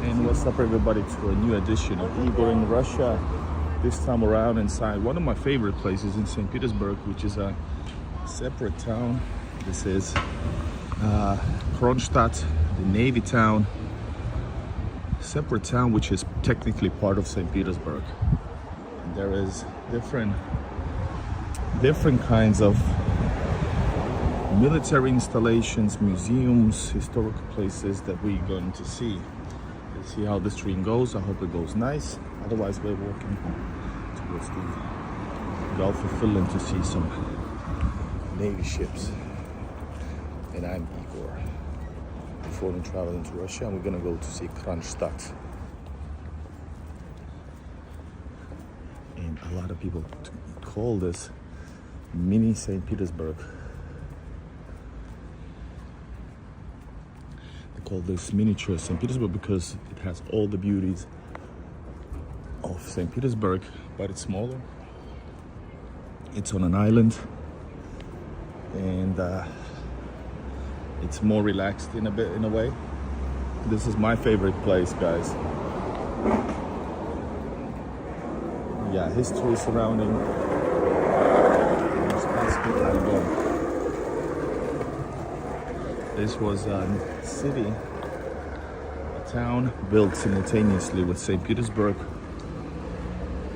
And what's up, everybody, to a new edition of Igor in Russia. This time around inside one of my favorite places in St. Petersburg, which is a separate town. This is Kronstadt, the Navy town. Separate town which is technically part of St. Petersburg. And there is different kinds of military installations, museums, historical places that we're going to see. Let's see how this train goes. I hope it goes nice. Otherwise, we're walking towards the Gulf of Finland to see some Navy ships. And I'm Igor, a foreign traveler into Russia, and we're gonna go to see Kronstadt. And a lot of people call this mini St. Petersburg. Called this miniature St. Petersburg because it has all the beauties of St. Petersburg, but it's smaller. It's on an island, and it's more relaxed in a way. This is my favorite place, guys. Yeah, history surrounding. This was a city, a town built simultaneously with St. Petersburg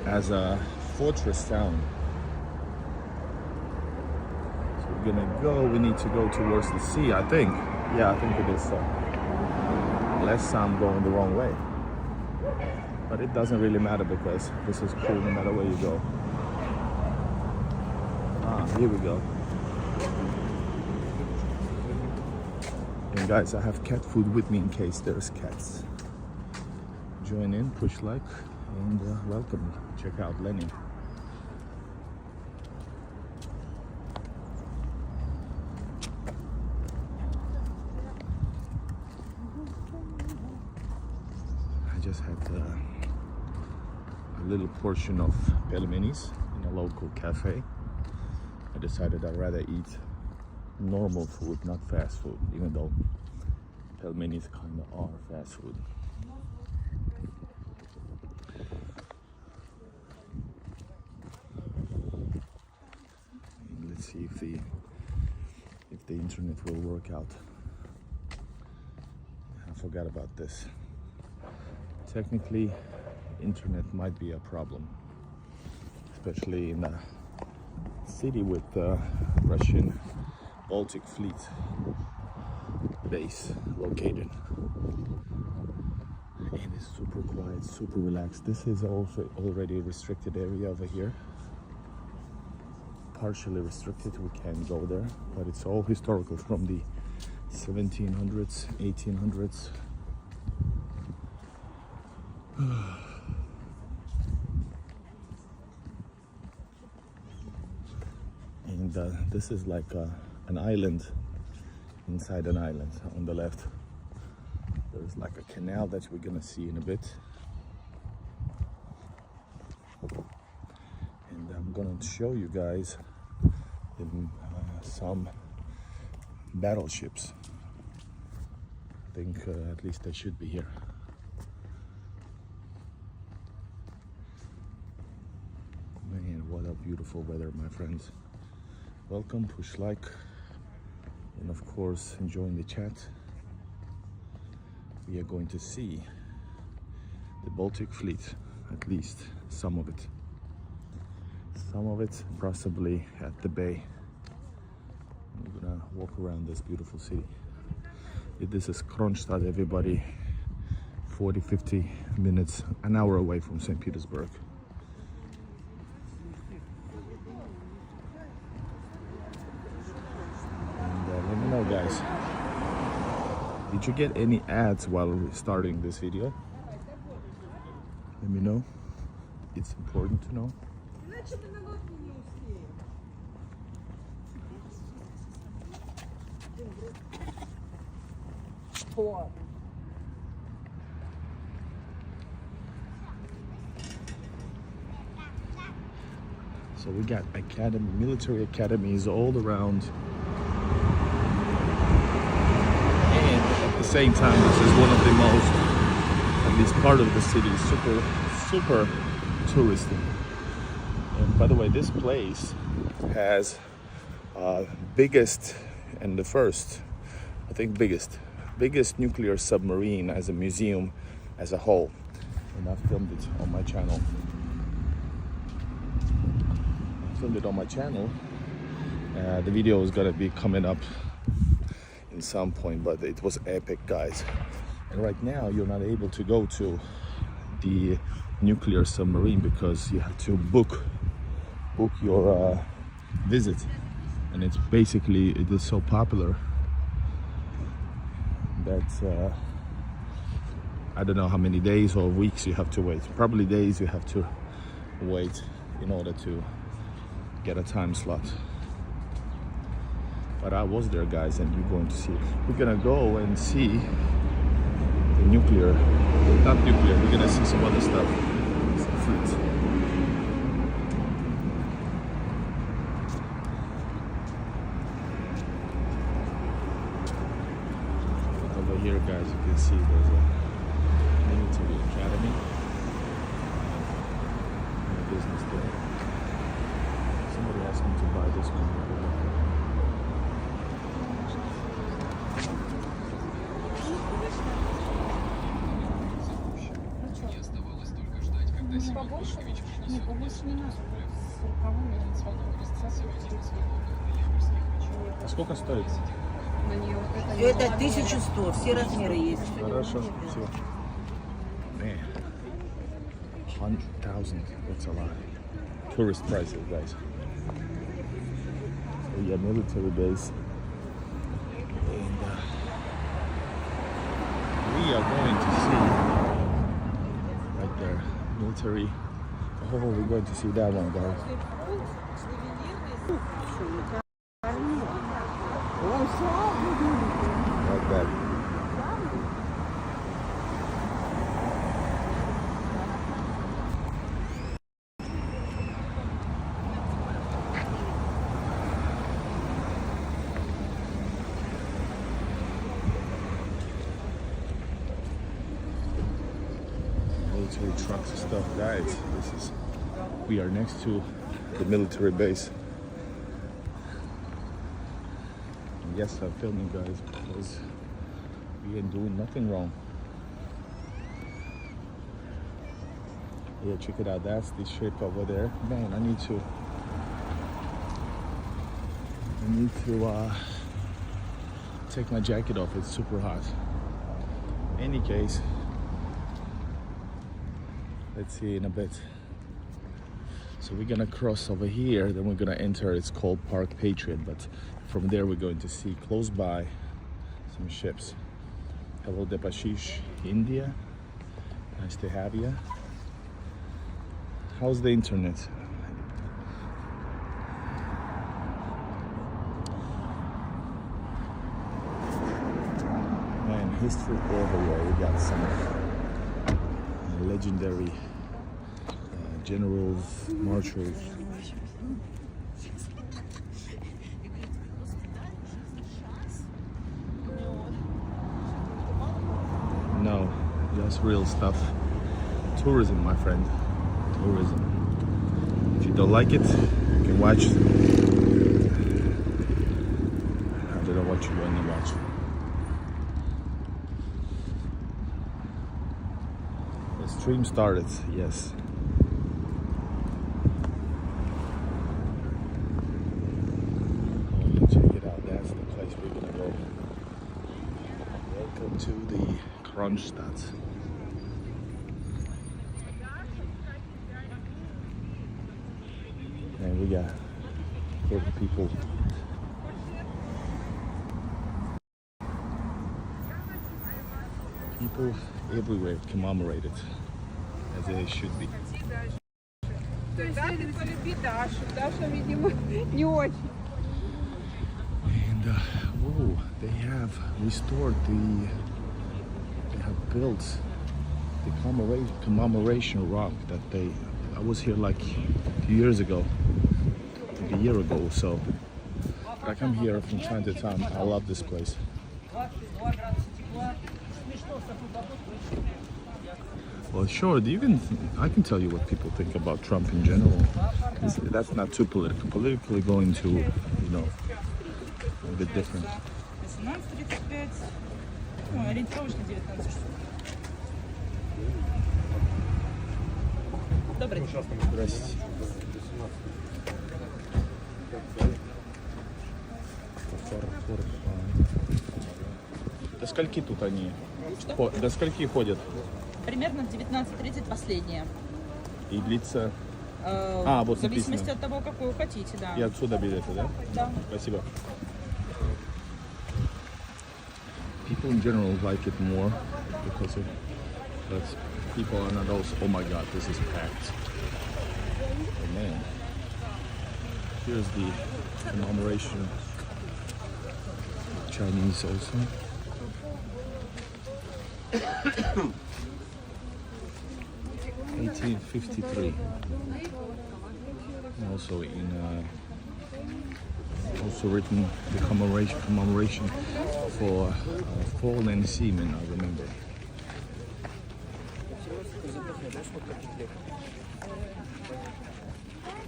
as a fortress town. So we're gonna we need to go towards the sea, I think. Yeah, I think it is so. Unless I'm going the wrong way. But it doesn't really matter because this is cool no matter where you go. Here we go. And guys, I have cat food with me in case there's cats. Join in, push like, and welcome. Check out Lenny. I just had a little portion of pelmenis in a local cafe. I decided I'd rather eat normal food, not fast food, even though pelmenis kind of are fast food. And let's see if the internet will work out. I forgot about this. Technically, internet might be a problem, especially in a city with Russian Baltic Fleet base located. And it's super quiet, super relaxed. This is also already a restricted area over here. Partially restricted, we can't go there, but it's all historical from the 1700s, 1800s. And this is like an island inside an island. On the left there's like a canal that we're gonna see in a bit, and I'm gonna show you guys some battleships. I think at least they should be here. Man, what a beautiful weather, my friends. Welcome, push like, and of course join the chat. We are going to see the Baltic Fleet, at least some of it. Some of it possibly at the bay. We're gonna walk around this beautiful city. This is Kronstadt, everybody. 40-50 minutes, an hour away from St. Petersburg. Let me know, guys, did you get any ads while starting this video? Let me know. It's important to know. So we got military academies all around. And at the same time, this is one of the most, at least part of the city, super touristy. And by the way, this place has biggest and the first, I think biggest nuclear submarine as a museum as a whole. And I filmed it on my channel. The video is gonna be coming up in some point, but it was epic, guys. And right now you're not able to go to the nuclear submarine because you have to book your visit, and it is so popular that I don't know how many days or weeks you have to wait. Probably days you have to wait in order to get a time slot. But I was there, guys, and you're going to see. We're gonna go and see the nuclear, not nuclear, we're gonna see some other stuff, some fruits. Over here, guys, you can see there's a military academy and a business there. Somebody asked me to buy this one. Побольше? Нет, побольше не надо. С 40-ми. А сколько стоит? Это 1100, все размеры есть. Хорошо, все. Man, 100,000, that's a lot. Tourist prices, guys. So yeah, military base. And we are going to see right there, military. Oh, we're going to see that one, guys. Like that. Military trucks and stuff, guys. We are next to the military base. And yes, I'm filming, guys, because we ain't doing nothing wrong. Yeah, check it out. That's the ship over there. Man, I need to take my jacket off. It's super hot. In any case, let's see in a bit. So we're gonna cross over here, then we're gonna enter. It's called Park Patriot, but from there we're going to see close by some ships. Hello Debashish, India. Nice to have you. How's the internet? Man, history everywhere. We got some legendary generals, marshals. No, just real stuff. Tourism, my friend. Tourism. If you don't like it, you can watch. I don't know what you want to watch. The stream started, yes. To the Kronstadt. And we got 40 people. People everywhere commemorated as they should be. And oh, they have restored they have built the commemoration rock that I was here like a few years ago. like a year ago or so. But I come here from time to time. I love this place. Well, sure. I can tell you what people think about Trump in general. That's not too political. Politically going to, a bit different. 18:35. Ну, ориентировочно 19 часов. Добрый день. Здрасте. До скольки тут они? Что? До скольки ходят? Примерно в 19:30 последняя. И длится... вот в зависимости написано. от того, какую хотите, да. И отсюда билеты, да? Да. Спасибо. People in general like it more because people are not also, oh my god, this is packed. Oh man. Here's the commemoration. Chinese also. (1853). Also also written the commemoration for fallen seamen, I remember.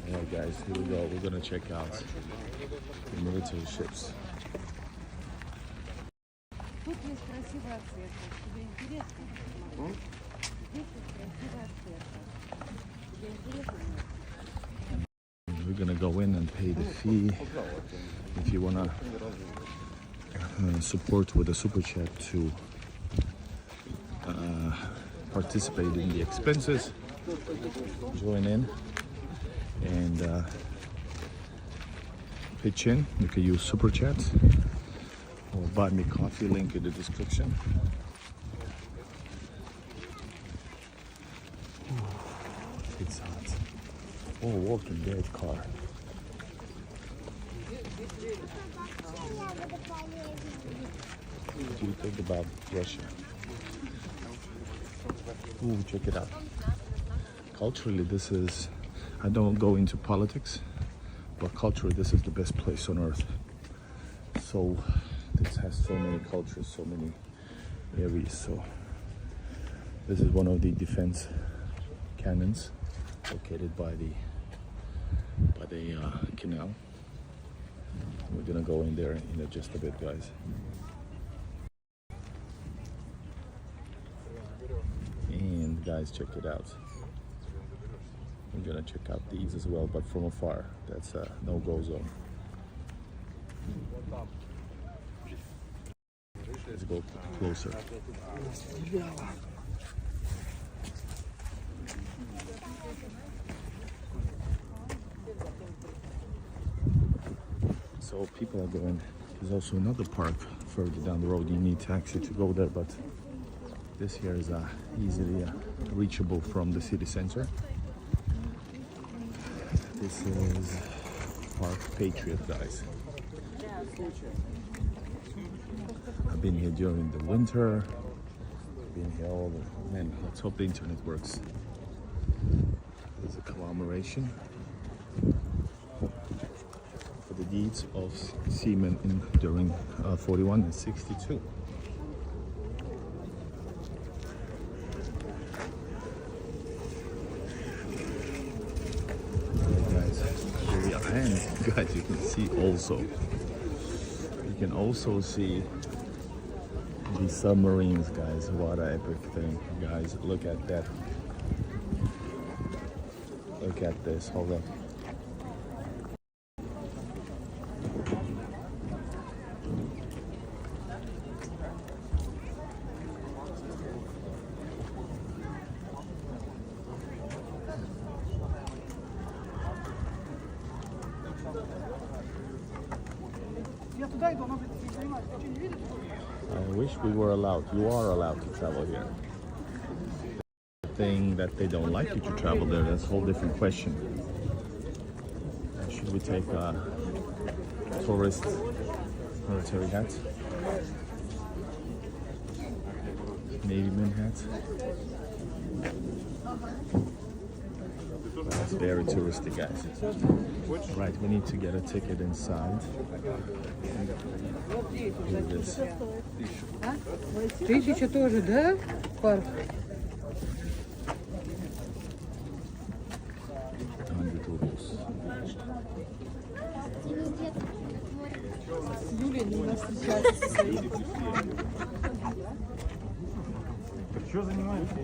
Alright guys, here we go. We're gonna check out the military ships. Тут есть красивая церковь. Тебе интересно? Здесь есть красивая церковь. Тебе интересно? We're gonna go in and pay the fee. If you wanna support with a super chat to participate in the expenses, join in and pitch in. You can use super chat or buy me coffee, link in the description. It's hot. Oh, Walking Dead car. What do you think about Russia? Ooh, check it out. Culturally, this is, I don't go into politics, but culturally, this is the best place on earth. So, this has so many cultures, so many areas. So, this is one of the defense cannons located by the canal. We're gonna go in there in just a bit, guys. And guys, check it out. We're gonna check out these as well, but from afar. That's a no-go zone. Let's go closer. So people are going. There's also another park further down the road. You need taxi to go there, but this here is easily reachable from the city center. This is Park Patriot, guys. I've been here during the winter. Been here all the man. Let's hope the internet works. There's a commemoration for the deeds of seamen during 41 and 62. And guys, you can see also, you can also see the submarines, guys. What an epic thing, guys. Look at that. Look at this. Hold up. I wish we were allowed. You are allowed to travel here. The thing that they don't like you to travel there, that's a whole different question. Should we take a tourist military hat? Navy man hat? But it's very touristy, guys. Right, we need to get a ticket inside. Look at this. 1000 тоже, да? Парк. 100 rubles. Юлия не нас встречается со своей. Что занимаешься?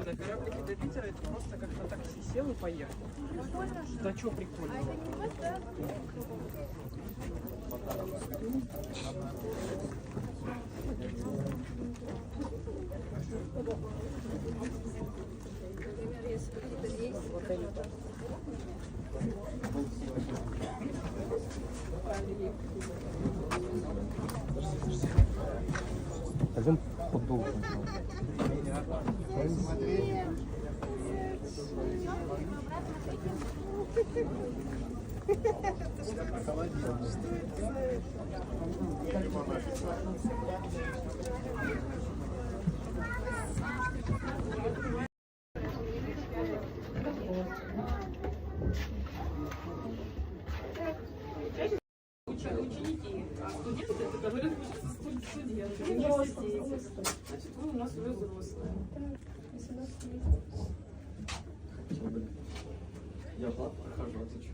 На кораблике до Питера это просто как-то такси сел и поехал. Да что прикольно. Пойдем подолгу. Ученики, а студенты это говорят студенты. Значит, вы у нас уже взрослые. Я прохожу, а ты что?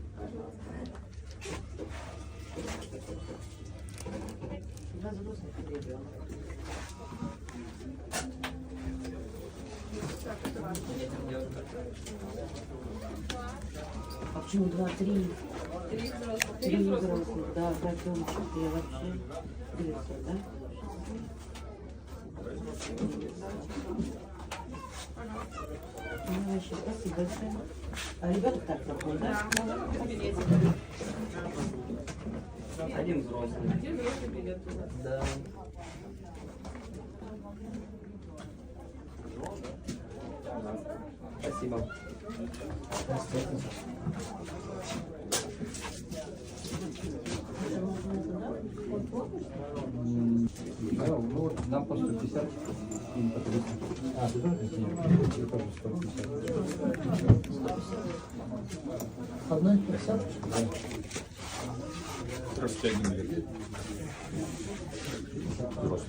А почему 2, 3? 3 взрослых, да, пойдем, что-то я вообще диверсия, да? Ну, вообще, спасибо большое. А ребята так проходят, да? Один взрослый. Один взрослый билет у нас. Да. Спасибо. Ну, нам по 150 и по 30. А, ты тоже 50? Я тоже 150. Одна 50? Да. Растягивай. Просто.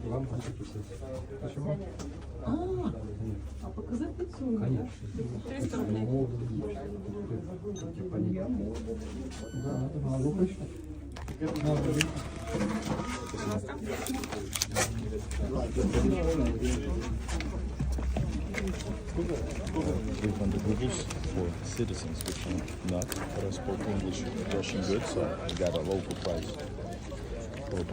Вам по 150. Почему? А показать лицо? Конечно. 300 рублей. Да, это могу почитать. $300 for citizens, which are not, but I spoke English Russian good, so I got a local price. $4.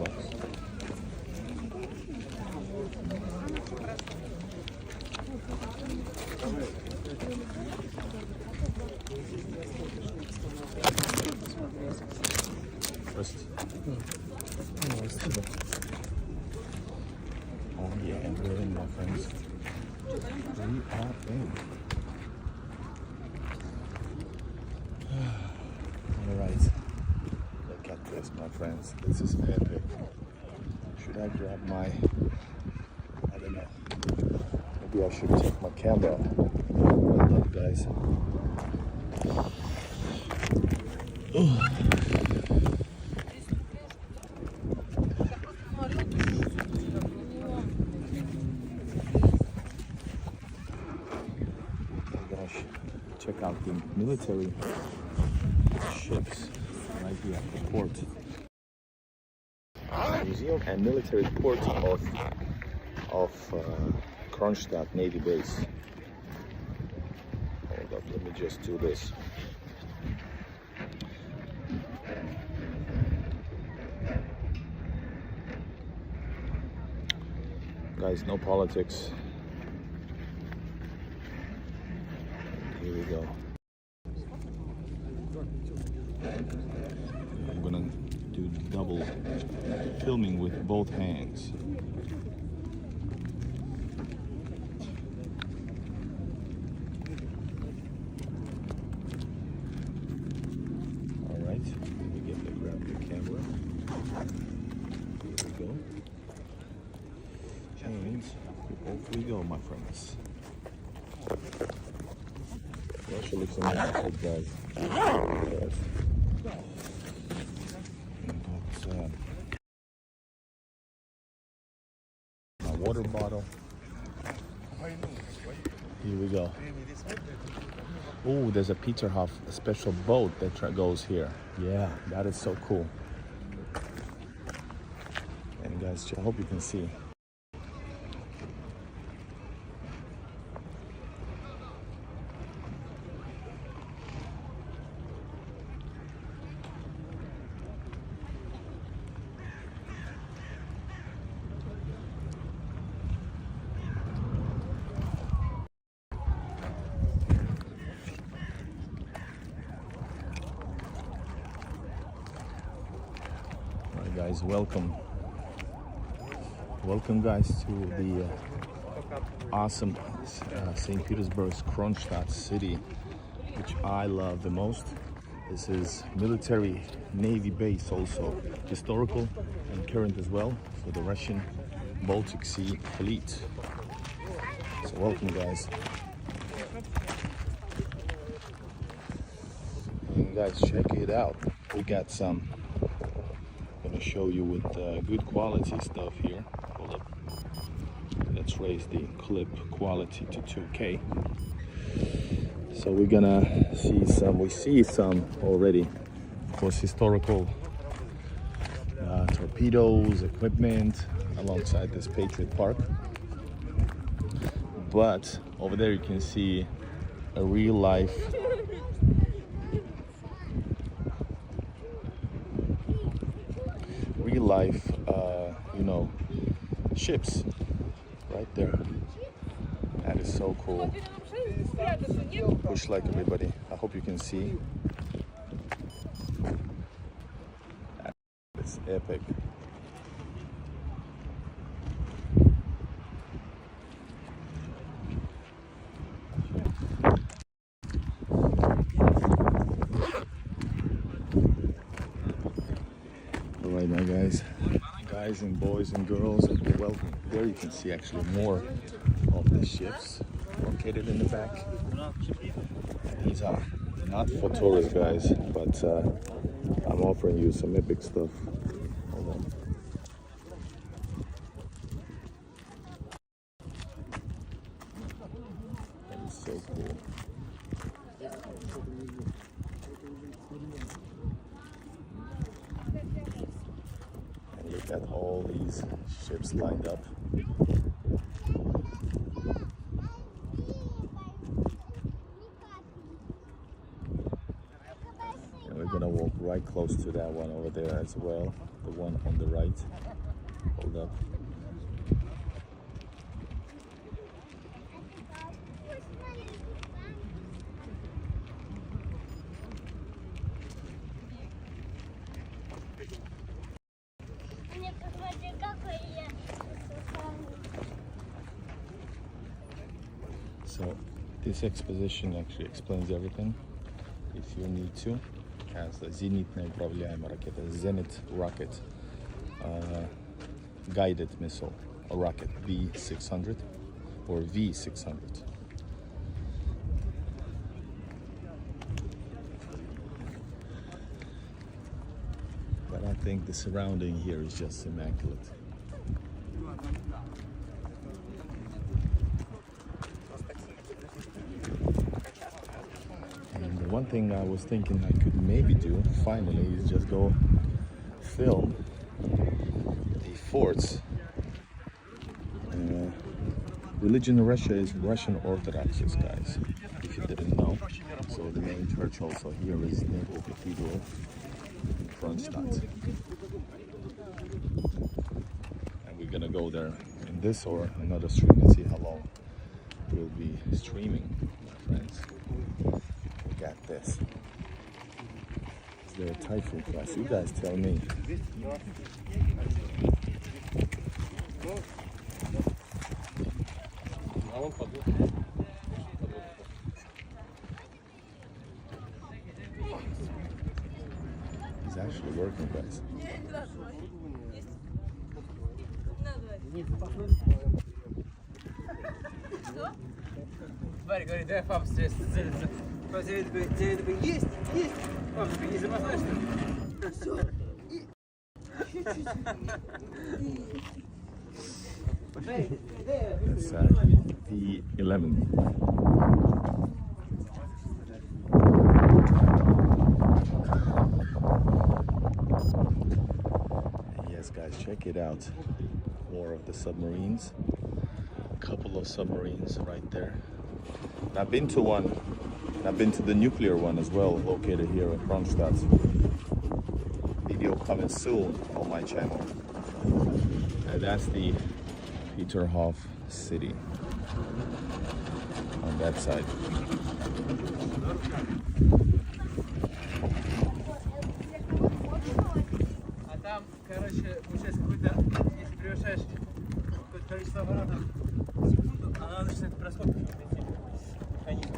Прости. Oh yeah, and we're in, my friends. We are in. Alright. Look at this, my friends. This is epic. Should I grab my... I don't know. Maybe I should take my camera. Hold up, guys. Check out the military ships right here at the port. Museum and military port of Kronstadt Navy base. Hold up, let me just do this. Guys, no politics. Here we go. I'm gonna do double filming with both hands. All right, let me grab the camera. Here we go. And off we go, my friends. Russia looks amazing, guys. Yes. Got my water bottle. Here we go. Oh, there's a Peterhof, a special boat that goes here. Yeah, that is so cool. And guys, I hope you can see. Guys, welcome guys to the awesome St. Petersburg's Kronstadt city, which I love the most. This is military Navy base, also historical and current as well, for the Russian Baltic Sea fleet. So welcome guys. And guys, check it out. We got some show you with good quality stuff here. Hold up. Let's raise the clip quality to 2K. So we're gonna we see some already, of course, historical torpedoes, equipment alongside this Patriot Park. But over there you can see a real life you know, ships right there. That is so cool. Push like everybody. I hope you can see. It's epic. All right, my guys and boys and girls, welcome. There you can see actually more of the ships located in the back. These are not for tourists, guys, but I'm offering you some epic stuff. Hold on. That is so cool. Look at all these ships lined up. And we're gonna walk right close to that one over there as well, the one on the right. Hold up. So this exposition actually explains everything if you need to. It has a зенитная управляемая ракета, Zenit rocket, guided missile, a rocket V600 or V600. But I think the surrounding here is just immaculate. One thing I was thinking I could maybe do finally is just go film the forts. Religion in Russia is Russian Orthodox, guys, if you didn't know. So the main church also here is Naval Cathedral in Kronstadt. And we're gonna go there in this or another stream and see how long we'll be streaming, my friends. Got this. the typhoon class? You guys tell me. He's actually working, guys. Варя говорит, давай папа целится. Папа тебе такой, есть. Папа такой, не запасной, что ли? It's V11. Yes, guys, check it out. More of the submarines. A couple of submarines right there. I've been to one. I've been to the nuclear one as well, located here at Kronstadt. Video coming soon on my channel. And that's the Peterhof city on that side. А там, короче, получается какой-то, если превышаешь какое-то количество оборотов в секунду, она начинает проскок идти. Механизм.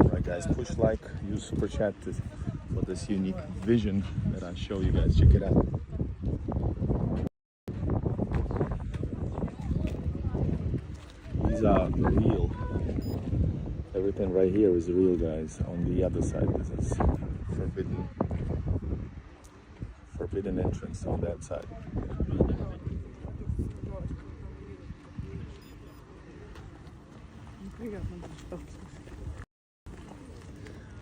Alright guys, push like, use super chat for this unique vision that I show you guys. Check it out. These are real. Everything right here is real, guys. On the other side, this is forbidden entrance on that side.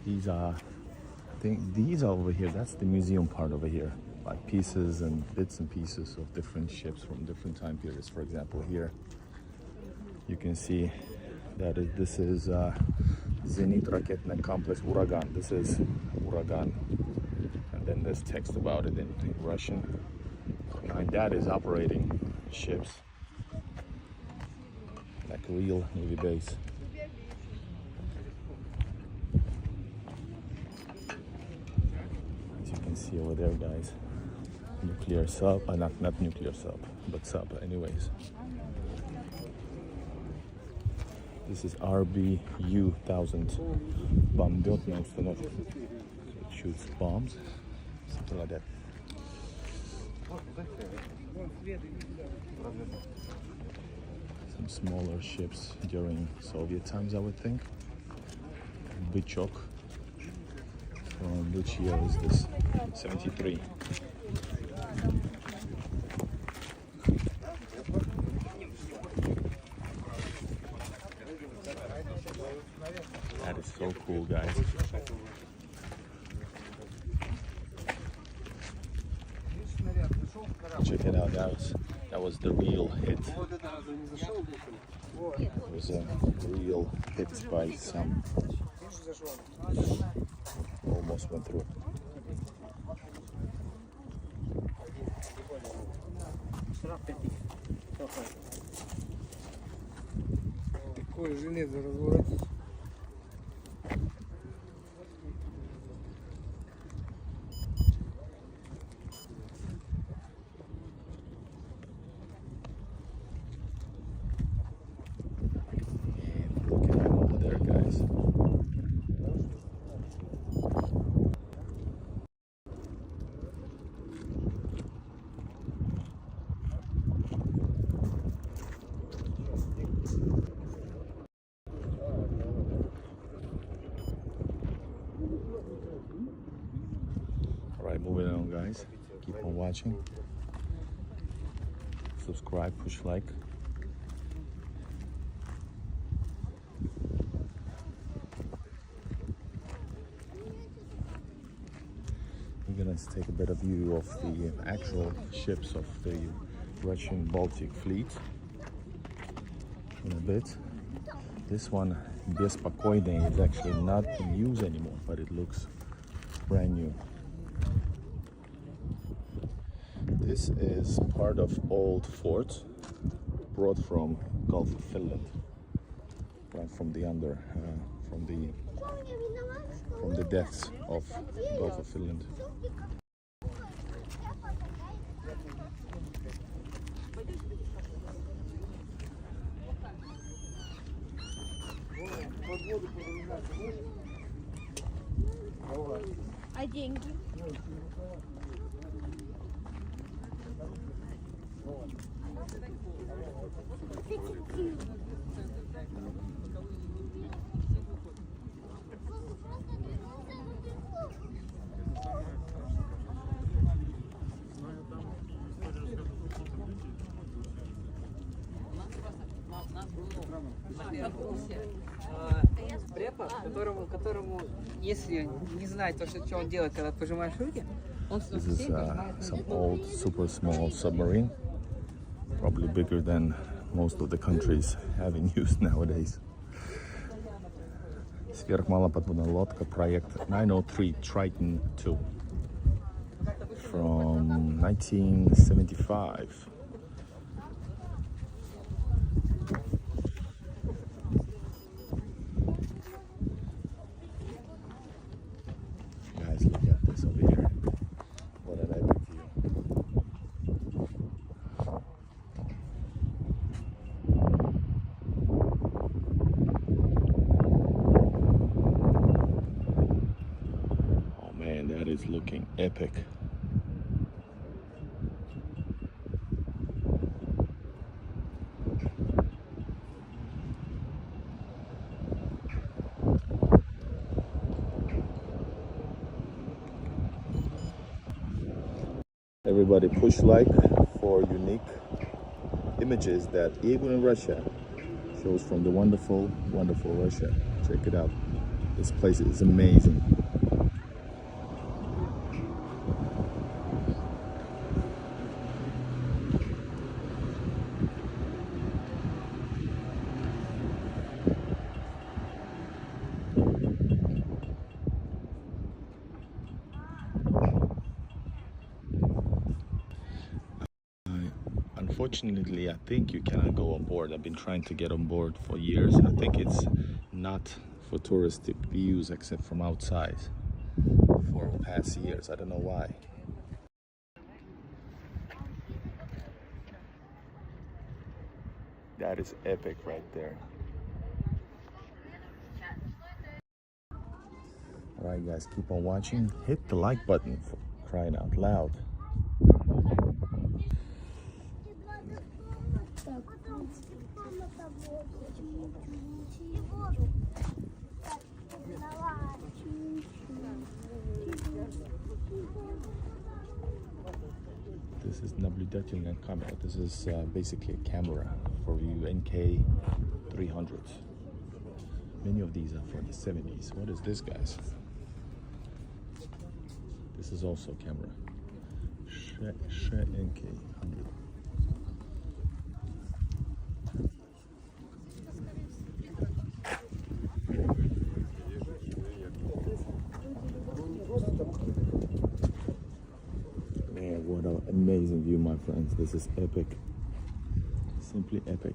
These are, I think these are over here. That's the museum part over here. Like pieces and bits and pieces of different ships from different time periods. For example, here you can see that this is Zenit Raketny Complex Uragan. This is Uragan. And then there's text about it in Russian. Behind that is operating ships. Like a real Navy base. As you can see over there, guys. Nuclear sub, not nuclear sub, but sub anyways. This is RBU-1000 бомбётная установка. It shoots bombs, something like that. Some smaller ships during Soviet times, I would think. Bычок. From which year is this? 73. That is so cool, guys. Check it out, that was the real hit. It was a real hit by some. Almost went through. Такое железо разворотить. Look at him over there, guys. Alright, moving on, guys. Keep on watching. Subscribe, push like. We're gonna take a better view of the actual ships of the Russian Baltic fleet in a bit. This one, Bespokojny, is actually not in use anymore, but it looks brand new. This is part of old fort brought from Gulf of Finland, right from the from the depths of Gulf of Finland. А деньги? Препод, которому, если не знать то, что он делает, когда пожимаешь руки, он This is some old, super small submarine, probably bigger than most of the countries have in use nowadays. Сверхмалоподводная лодка, проект 903 Triton 2 from 1975. Guys, look at this over here. What an epic view. Oh man, that is looking epic. Everybody push like for unique images that even in Russia shows from the wonderful, wonderful Russia. Check it out. This place is amazing. Unfortunately, I think you cannot go on board. I've been trying to get on board for years. I think it's not for touristic views except from outside for past years. I don't know why. That is epic right there. Alright guys, keep on watching. Hit the like button for crying out loud. This is наблюдательная camera. This is basically a camera for view NK 300. Many of these are from the 70s. What is this, guys? This is also a camera. NK 100. Man, what an amazing view, my friends. This is epic. Simply epic.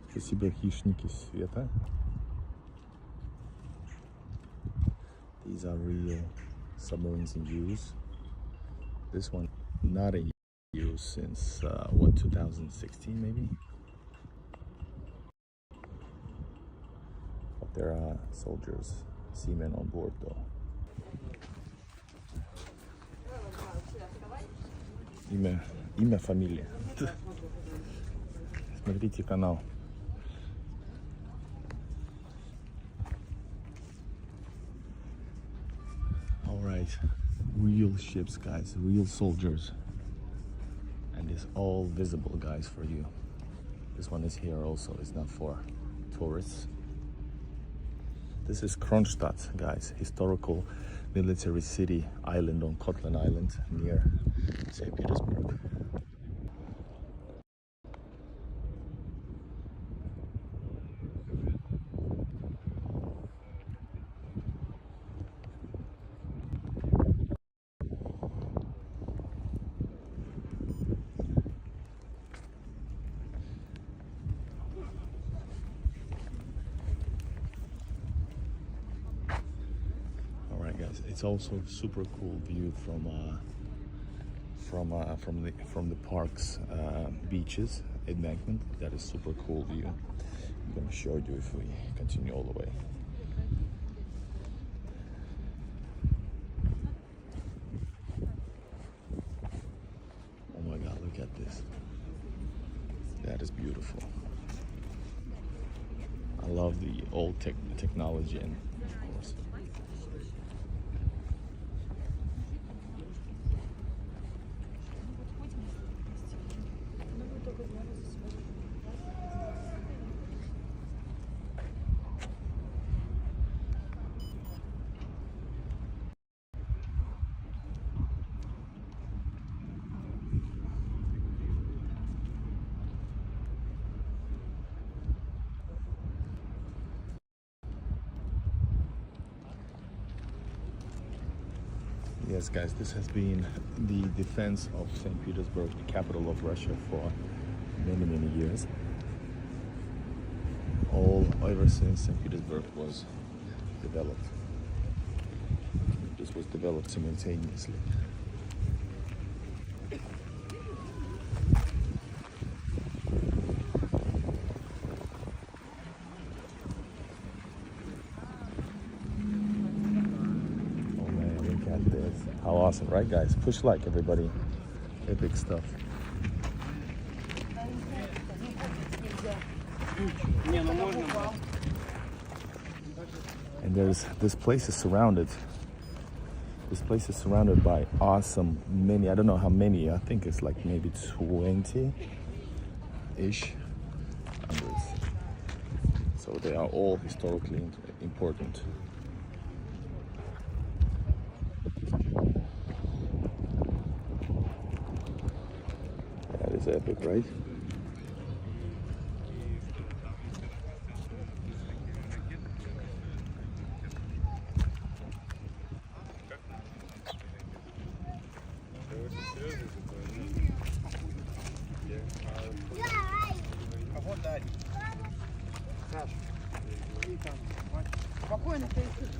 Спасибо, хищники света. These are real submarines in use. This one not in use since what, 2016 maybe? But there are soldiers, seamen on board though. Имя, фамилия. Смотрите канал. Alright, real ships, guys, real soldiers. And it's all visible, guys, for you. This one is here also, it's not for tourists. This is Kronstadt, guys, historical military city island on Kotland Island near St. Petersburg. Guys, it's also super cool view from the park's beaches embankment. That is super cool view. I'm gonna show you if we continue all the way. Oh my God, look at this. That is beautiful. I love the old technology and of course. Yes, guys, this has been the defense of St. Petersburg, the capital of Russia, for many, many years. Ever since St. Petersburg was developed. This was developed simultaneously. How awesome, right, guys? Push like, everybody. Epic stuff. And this place is surrounded. This place is surrounded by awesome many. I don't know how many. I think it's like maybe 20-ish. So they are all historically important. That is epic, right?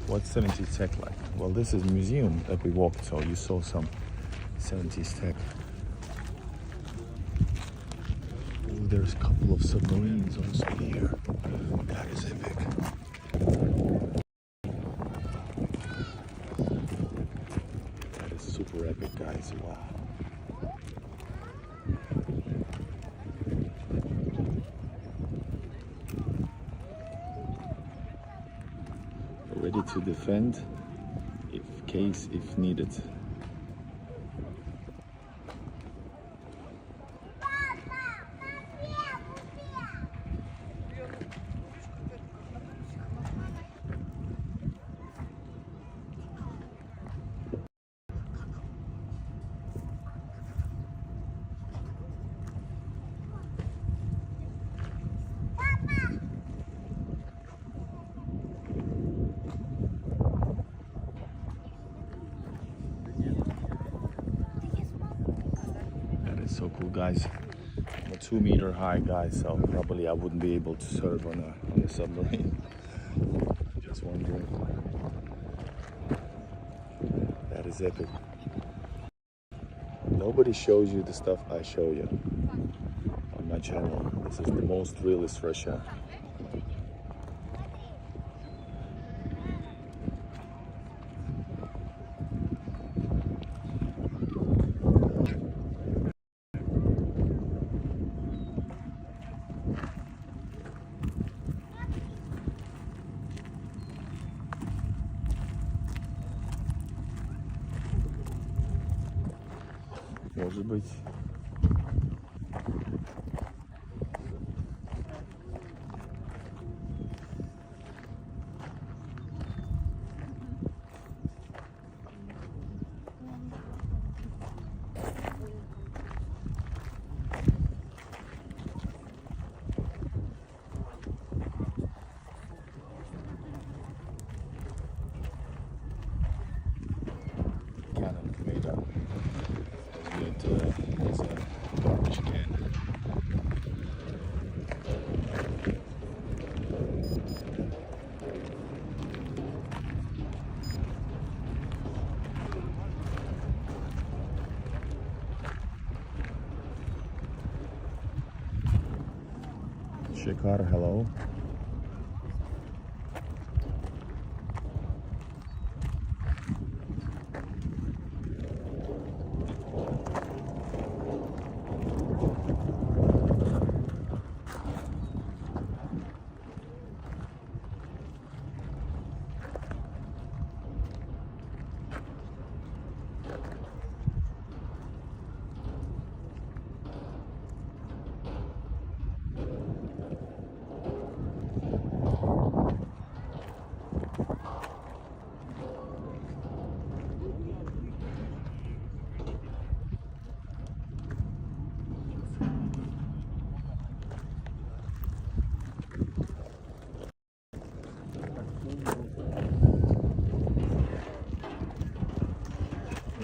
What's 70s tech like? Well, this is a museum that we walked, so you saw some 70s tech. Ooh, there's a couple of submarines also here. That is epic. That is super epic, guys. Wow. Ready to defend if needed. So cool, guys. I'm a 2-meter high guy, so probably I wouldn't be able to surf on a submarine. Just wondering. That is epic. Nobody shows you the stuff I show you on my channel. This is the most realist Russia. Может быть. there's a garbage can. Shekar, hello.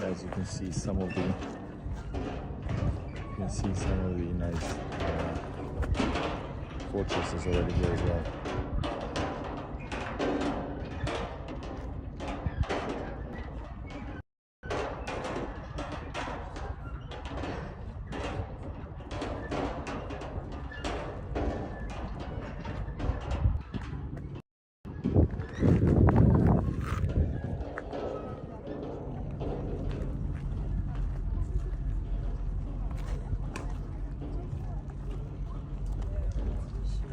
As you can see, some of the nice fortresses already here as well.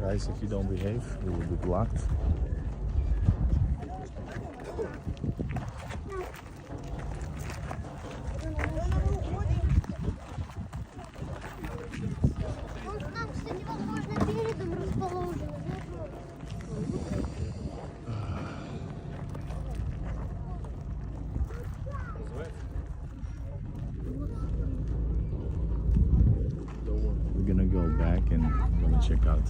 Guys, if you don't behave, you will be blocked. Там, кстати, возможно, передом расположен. We're gonna go back and we're gonna check out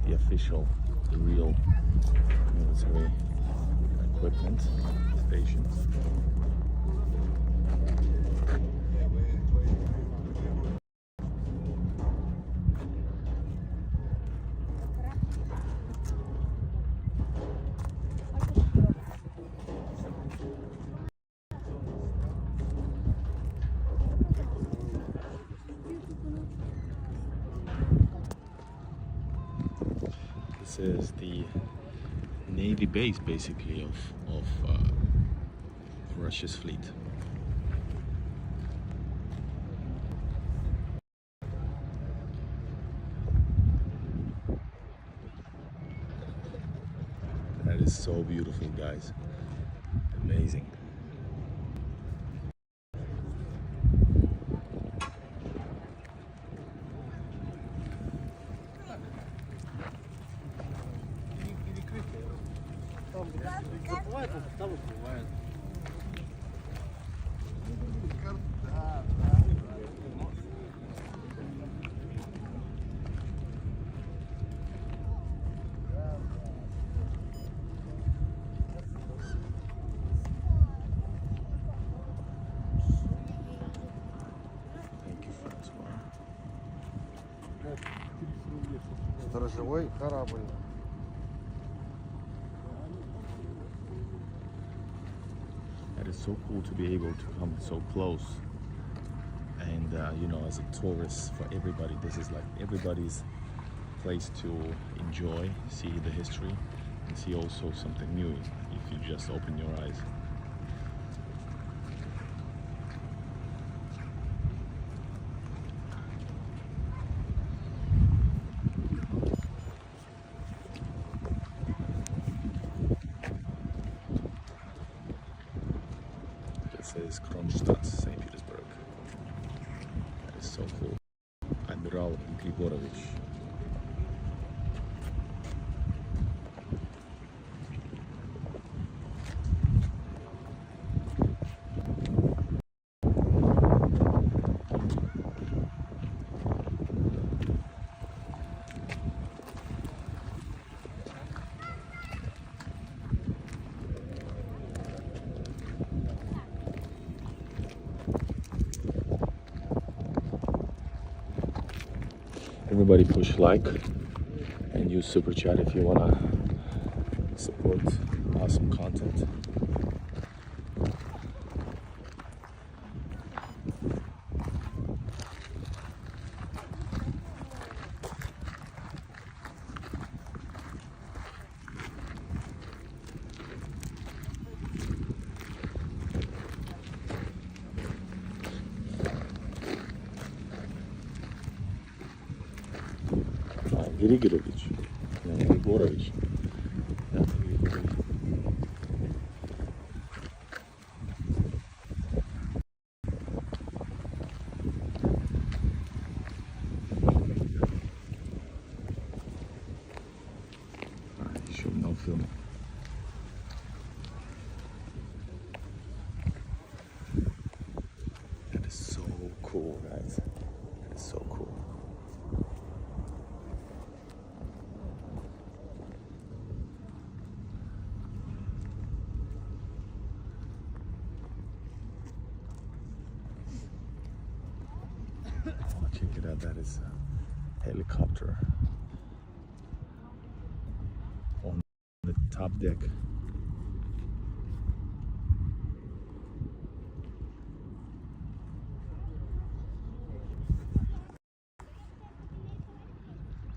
the official, the real military equipment station. This is the Navy base, basically, of Russia's fleet. That is so beautiful, guys. Amazing. Сторожевой корабль. It is so cool to be able to come so close, and you know, as a tourist, for everybody, this is like everybody's place to enjoy, see the history, and see also something new if you just open your eyes. Is Kronstadt, St. Petersburg. That is so cool. Admiral Grigorovich. Everybody push like and use super chat if you wanna support awesome content. Григорович, Григорович. Да, Григорович. Еще много фильмов. That is so cool, guys. That is so cool. Oh, check it out. That is a helicopter on the top deck.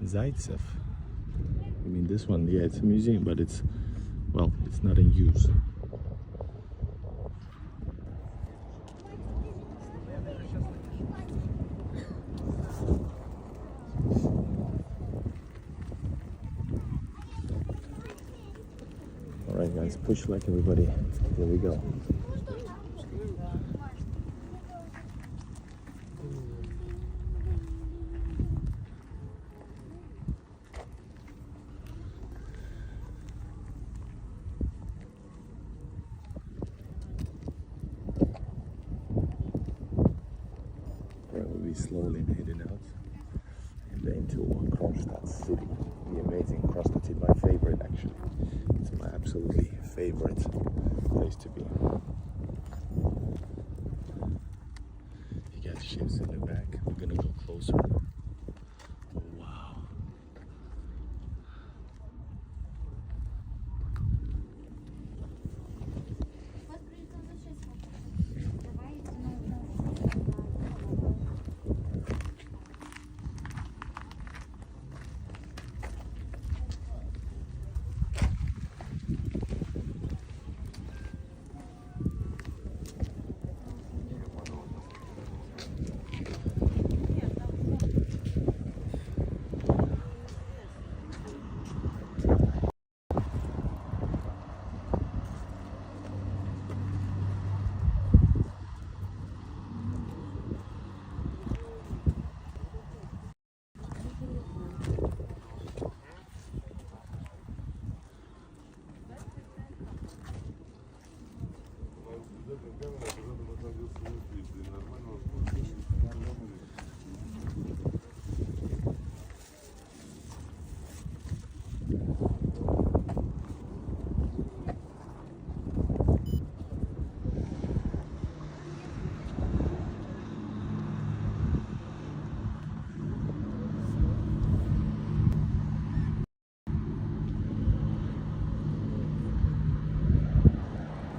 Zaitsev. I mean, this one, yeah, it's a museum, but it's, well, it's not in use. All right, guys, push like everybody. Here we go. We'll be slowly heading out and into Kronstadt city. The amazing Kronstadt city, my favorite actually. It's my absolutely favorite place to be. You got ships in the back. We're gonna go closer. Wow.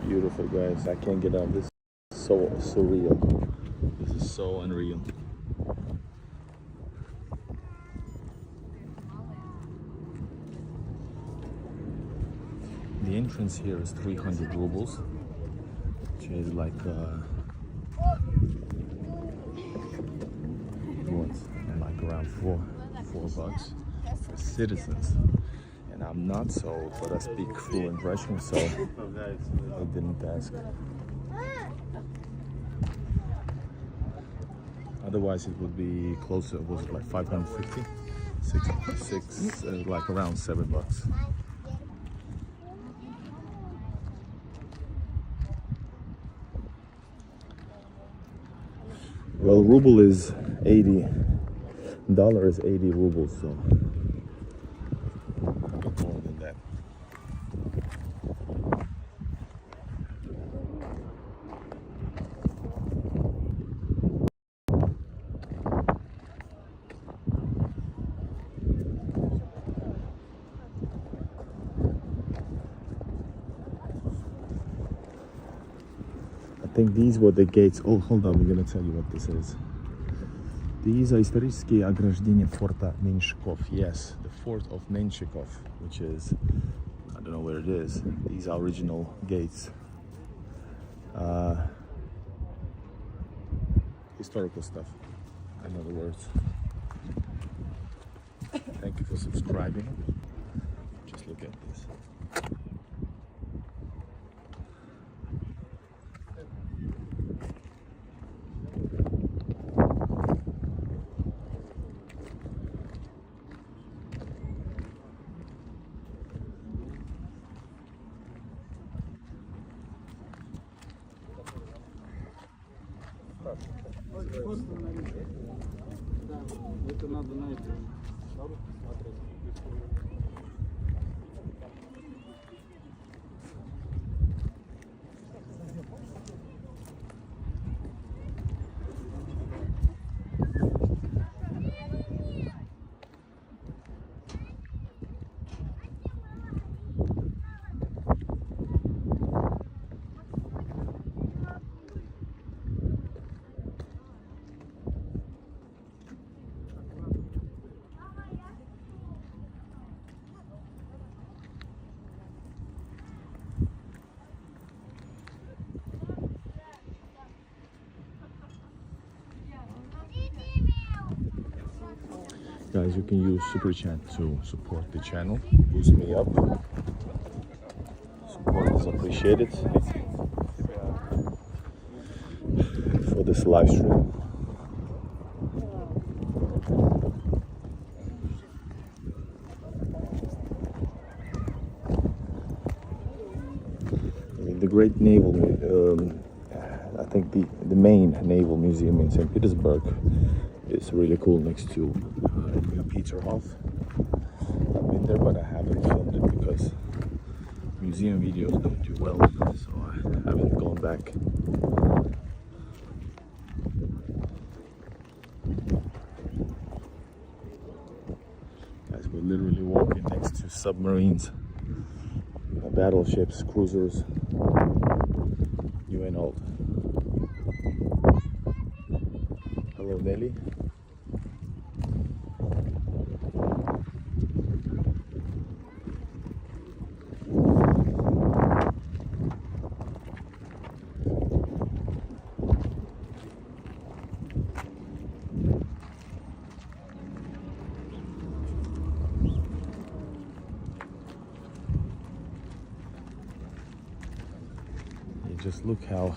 Beautiful, guys. I can't get out. This is so surreal. This is so unreal. The entrance here is 300 rubles, which is like around $4 for citizens. And I'm not so, but I speak fluent Russian, so I didn't ask. Otherwise, it would be closer. Was it like 550? Six, like around $7. Well, ruble is 80. Dollar is 80 rubles, so a bit more than that. think these were the gates. Oh, hold on, we're gonna tell you what this is. These are исторические ограждения форта Меньшиков. Yes, the fort of Menshikov, which is, I don't know where it is. These are original gates. Historical stuff, in other words. Thank you for subscribing. Just look at this. Это надо на это смотреть. Guys, you can use Super Chat to support the channel, boost me up. Support is appreciated for this live stream. The Great Naval, I think the main naval museum in St. Petersburg is really cool next to New Peterhof. I've been there, but I haven't filmed it because museum videos don't do well, so I haven't gone back. Guys, we're literally walking next to submarines, battleships, cruisers, new and old. Hello, Nelly. Just look how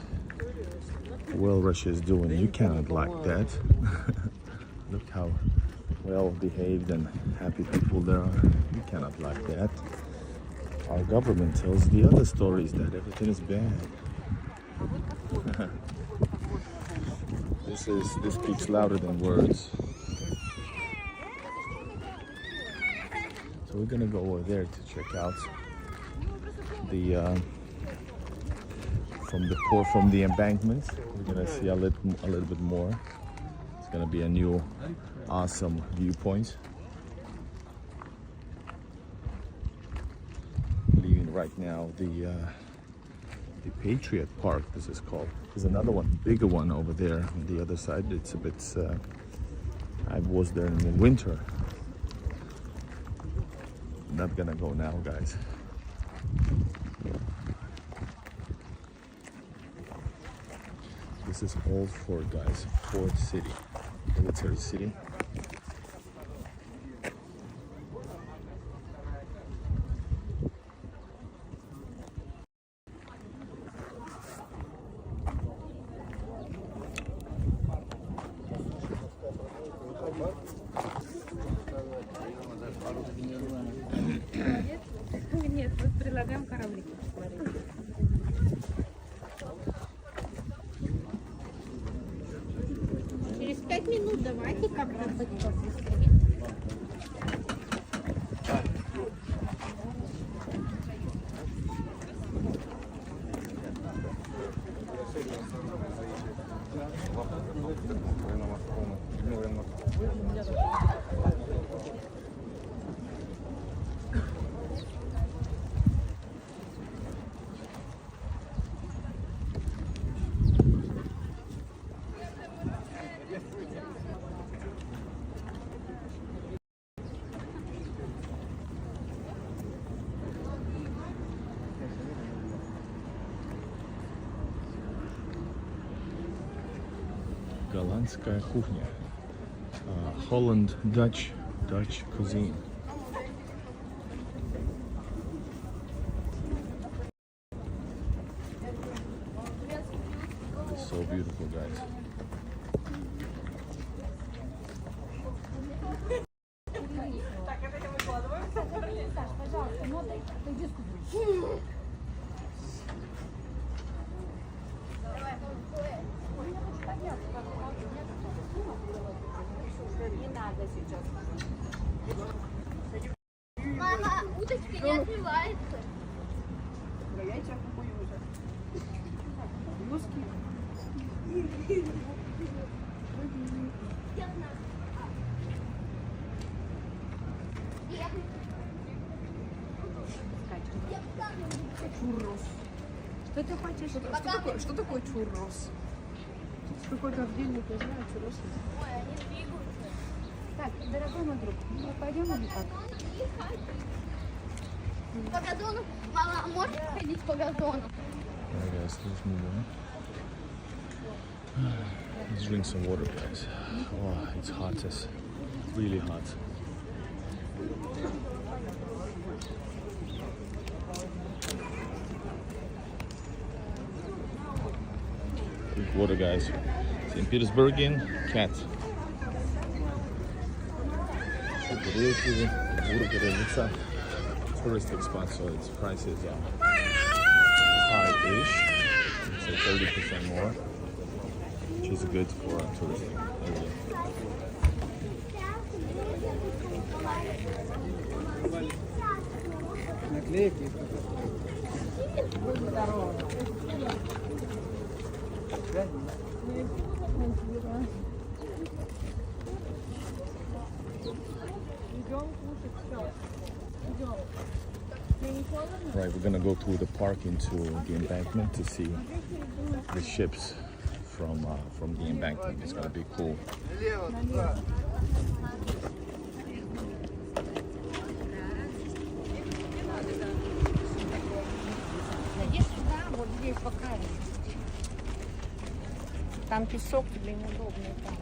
well Russia is doing. You cannot like that. Look how well behaved and happy people there are. You cannot like that. Our government tells the other stories that everything is bad. This speaks louder than words. So we're gonna go over there to check out the from the embankment. We're gonna see a little bit more. It's gonna be a new awesome viewpoint. Leaving right now the Patriot Park, this is called. There's another one, bigger one over there on the other side. It's a bit I was there in the winter. Not gonna go now, guys. This is Old Fort, guys. Fort City, military city. Нет, вот предлагаем кораблики посмотреть. Через 5 минут давайте как-то побыстрее. голландская кухня. Holland Dutch cuisine. It's so beautiful, guys. Мама, удочка не открывается. Чуррос. Что ты хочешь? Что такое чуррос? Какой-то отдельный, я знаю, чуррос. Ой, они двигаются. Так, дорогой мой друг, мы пойдем или как? По газону. Мама, а можешь ходить по газону? Alright, guys, let's move on. Let's drink some water, guys. Oh, it's hot. It's really hot. Drink water, guys. St. Petersburgian cat. It's a touristic spot, so its prices are high-ish. So 30% more, which is good for a touristic area. Наклейки. Right, we're gonna go through the park into the embankment to see the ships from the embankment. It's gonna be cool. Иди сюда, вот здесь пока. Там песок, тебе неудобно там.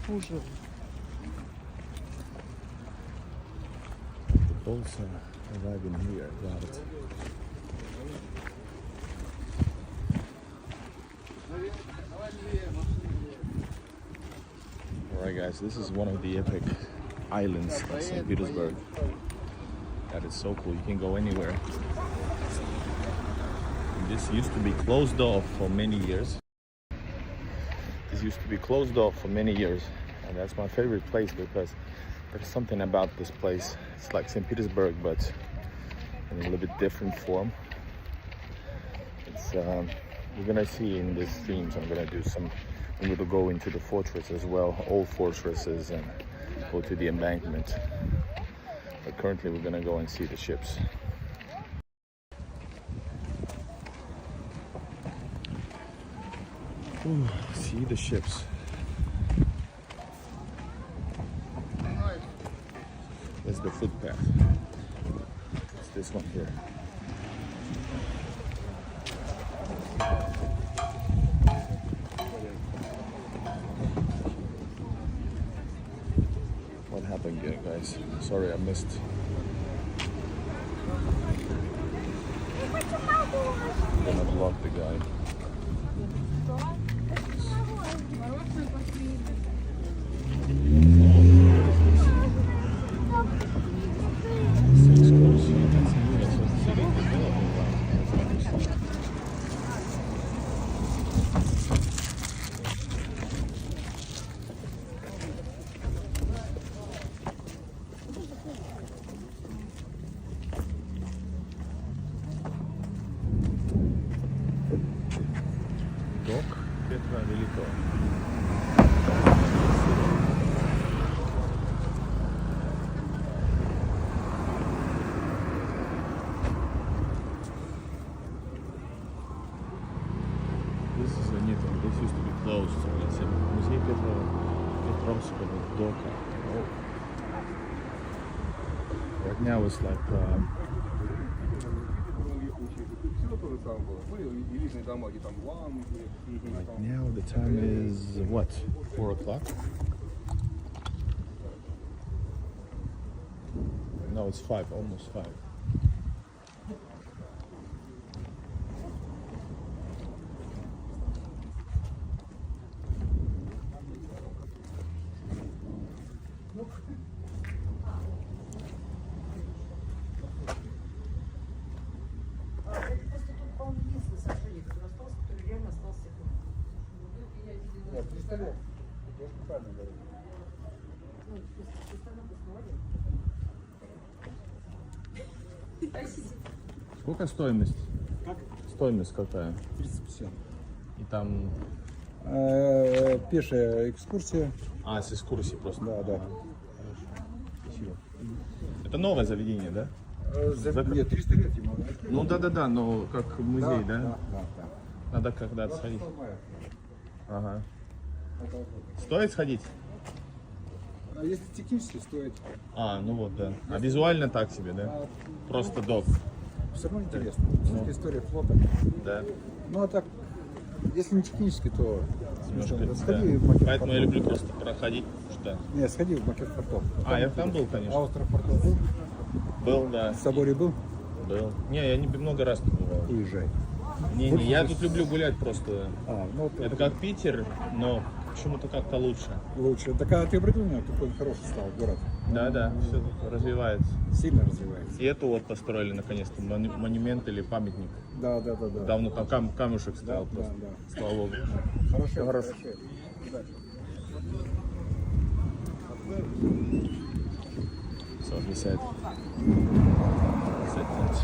Хуже. The boats are arriving here. Got it. Alright, guys, this is one of the epic islands of St. Petersburg. That is so cool. You can go anywhere. And this used to be closed off for many years. This used to be closed off for many years, and that's my favorite place because there's something about this place. It's like St. Petersburg, but in a little bit different form. It's we're gonna see in this streams. I'm gonna do some. I'm gonna go into the fortress as well, old fortresses, and go to the embankment. But currently, we're gonna go and see the ships. Ooh, see the ships. There's the footpath. It's this one here. What happened here, guys? Sorry, I missed. I'm gonna block the guy. Док Петра Великого. Покровского дока. Oh. Right now it's like right now the time is what? 4 o'clock? No, it's 5, almost 5. Сколько стоимость? Как? Стоимость какая? 350. И там... Пешая экскурсия. А, с экскурсии просто. Да, да. Спасибо. Это новое заведение, да? Нет, 300 лет ему. Ну да, но как музей, да? Да. Надо когда-то сходить. Ага. Стоит сходить? А если технически стоит, А, ну вот, да. А визуально так себе, да? Просто док. все равно интересно. Все-таки история флота. Да. Ну а так, если не технически, то Немножко, сходи да. в макет Поэтому я портов. люблю просто проходить. Что? Не, сходи в макет портов. А, я там был, конечно. А остров портов был? Был, да. В соборе был? Был. Не, я не много раз тут бывал. Уезжай. Не, я тут люблю гулять просто. Ну, Это как Питер, но почему-то как-то лучше. лучше. Так а ты обратил внимание, какой хороший стал город? Да, все развивается. Сильно развивается. И эту вот построили наконец-то, монумент или памятник. Да. Давно там камушек стоял Да, просто. да. Слава Богу. Хорошо. Удачи. So he said that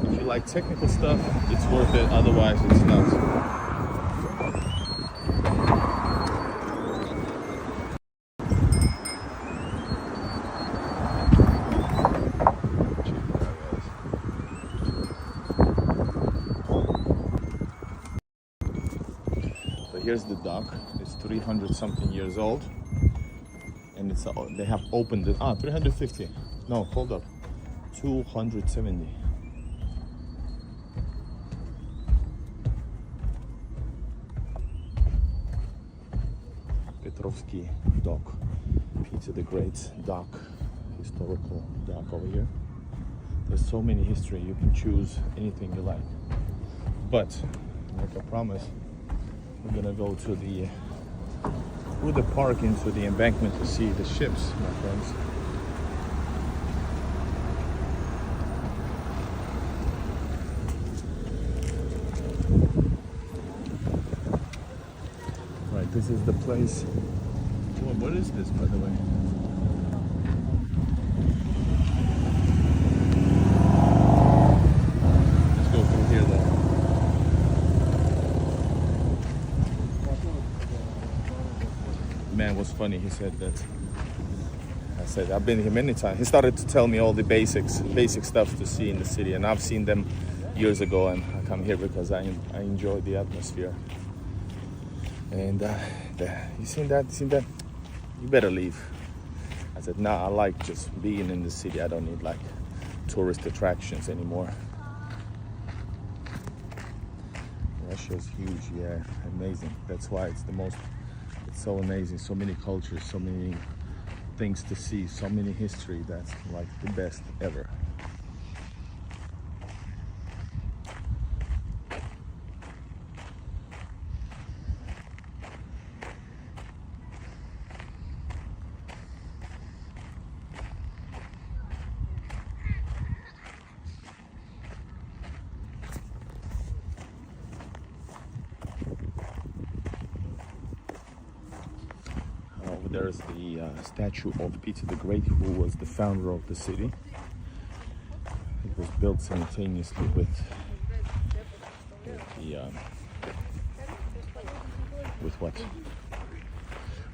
if you like technical stuff, it's worth it. Otherwise, it's not. So here's the dock. It's 300 something years old. And it's they have opened it. 350. No, hold up. 270. Petrovsky dock. Peter the Great's dock. Historical dock over here. There's so many history. You can choose anything you like. But, like I promised, we're gonna go to the through the park into the embankment to see the ships, my friends. Right, this is the place. Oh, what is this, by the way? Let's go through here then. Man was funny. He said that. I said I've been here many times. He started to tell me all the basic stuff to see in the city, and I've seen them years ago. And I come here because I enjoy the atmosphere. And you seen that? You better leave. I said, nah. I like just being in the city. I don't need like tourist attractions anymore. Russia's huge, yeah, amazing. That's why it's so amazing. So many cultures, so many things to see, so many history. That's like the best ever. There's the statue of Peter the Great, who was the founder of the city. It was built simultaneously with what?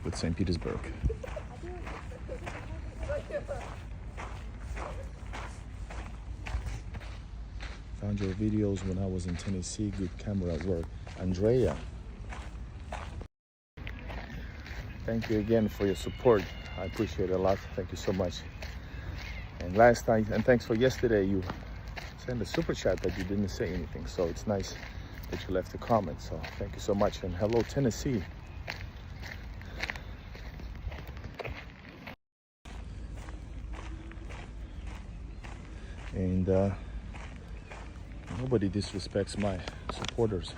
With St. Petersburg. Found your videos when I was in Tennessee. Good camera work. Andrea. Thank you again for your support. I appreciate it a lot. Thank you so much. And last night, and thanks for yesterday, you sent a super chat that you didn't say anything. So it's nice that you left a comment. So thank you so much. And hello, Tennessee. And nobody disrespects my supporters,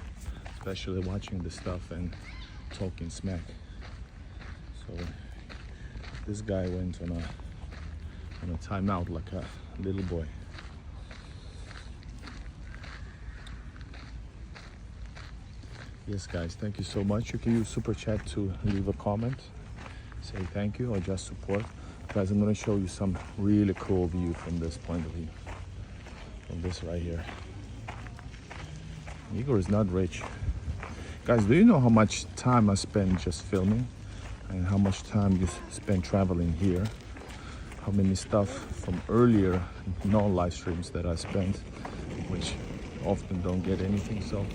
especially watching this stuff and talking smack. So this guy went on a timeout like a little boy. Yes, guys, thank you so much. You can use super chat to leave a comment, say thank you, or just support. Guys, I'm gonna show you some really cool view from this point of view, from this right here. Igor is not rich. Guys, do you know how much time I spend just filming and how much time you spend traveling here? How many stuff from earlier non-live streams that I spent, which often don't get anything. So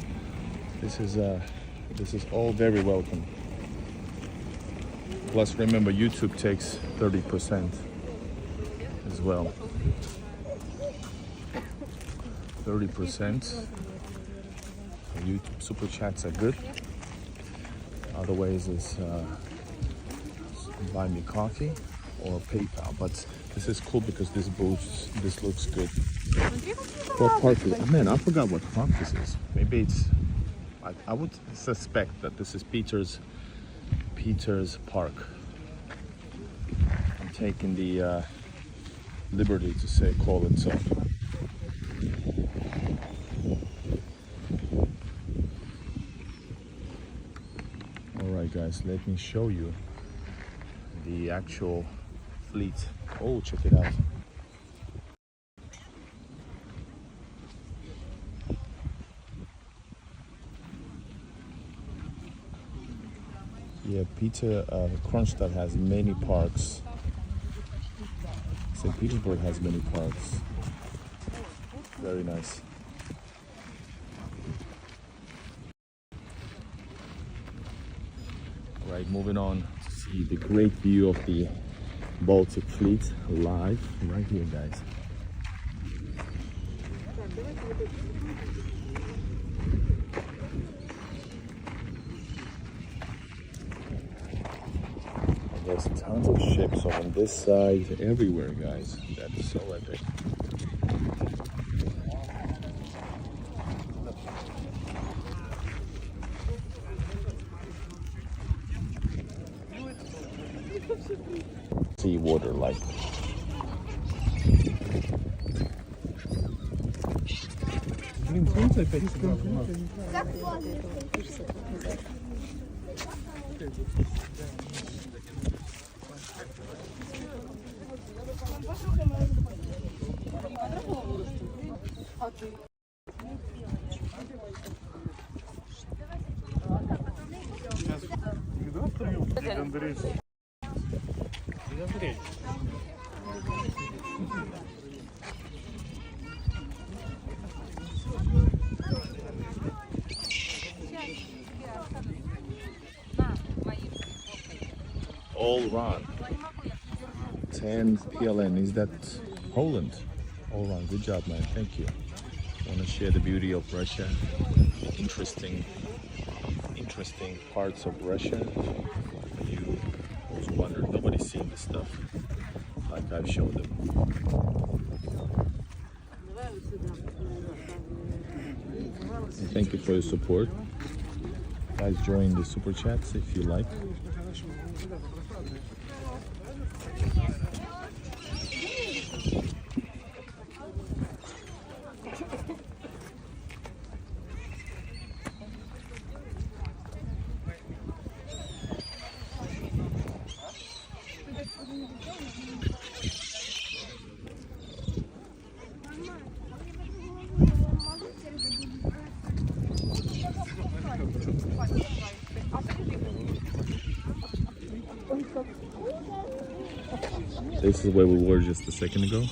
this is all very welcome. Plus, remember, YouTube takes 30% as well. 30%. YouTube super chats are good. Other ways is buy me coffee or PayPal. But this is cool because this looks good. What park is it? Man, I forgot what park this is. Maybe it's. I would suspect that this is Peter's Park. I'm taking the liberty to call it so. Alright guys, let me show you the actual fleet. Oh, check it out. Yeah, Kronstadt has many parks. St. Petersburg has many parks. Very nice. Right, moving on to see the great view of the Baltic Fleet live right here, guys. There's tons of ships on this side, everywhere, guys. That is so epic. Sea water like. All run. 10 PLN. Is that Poland? All run. Good job, man. Thank you. I want to share the beauty of Russia. Interesting parts of Russia. You also wonder, nobody's seen this stuff like I've shown them. And thank you for your support. Guys, join the super chats if you like. This is where we were just a second ago.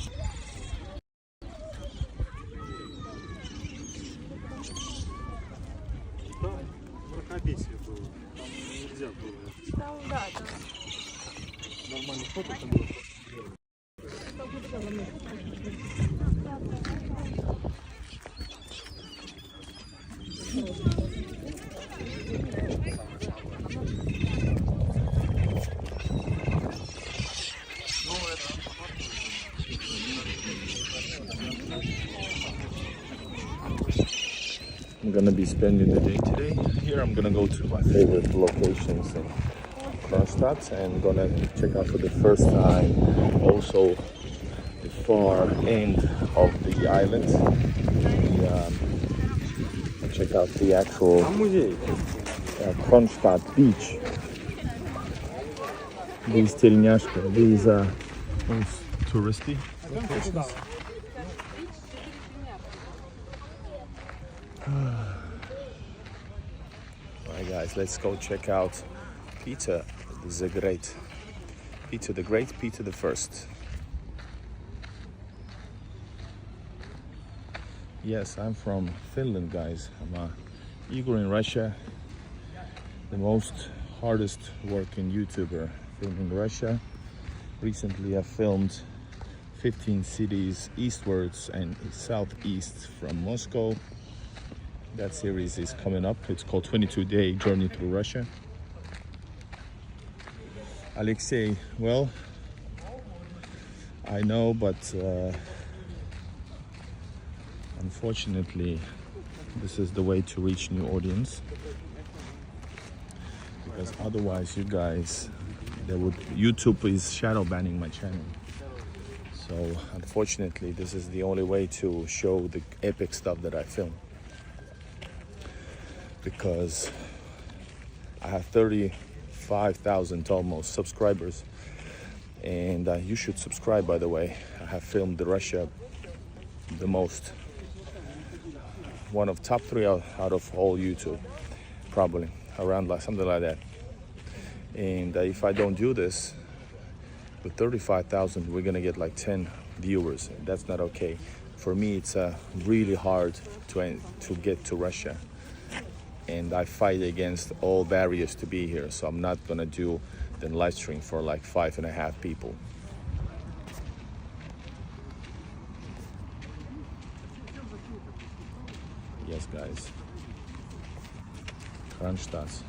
Там, да, там I'm gonna be spending the day today here. I'm gonna go to my favorite locations in Kronstadt and gonna check out for the first time also the far end of the island. Check out the actual Kronstadt beach. These тельняшки, these touristy locations. Alright guys, let's go check out Peter the Great. Peter the Great, Peter the First. Yes, I'm from Finland, guys. I'm Igor in Russia, the most hardest working YouTuber filming Russia. Recently I filmed 15 cities eastwards and southeast from Moscow. That series is coming up. It's called 22-Day Journey Through Russia. Alexei, well, I know, but unfortunately, this is the way to reach new audience. Because otherwise, you guys, YouTube is shadow banning my channel. So unfortunately, this is the only way to show the epic stuff that I film. Because I have 35,000 almost subscribers, and you should subscribe, by the way. I have filmed Russia the most, one of top 3 out of all YouTube, probably around like something like that. And if I don't do this with 35,000, we're gonna get like 10 viewers. That's not okay. For me, it's really hard to get to Russia. And I fight against all barriers to be here, so I'm not gonna do the live stream for like 5.5 people. Yes, guys. Kronstadt.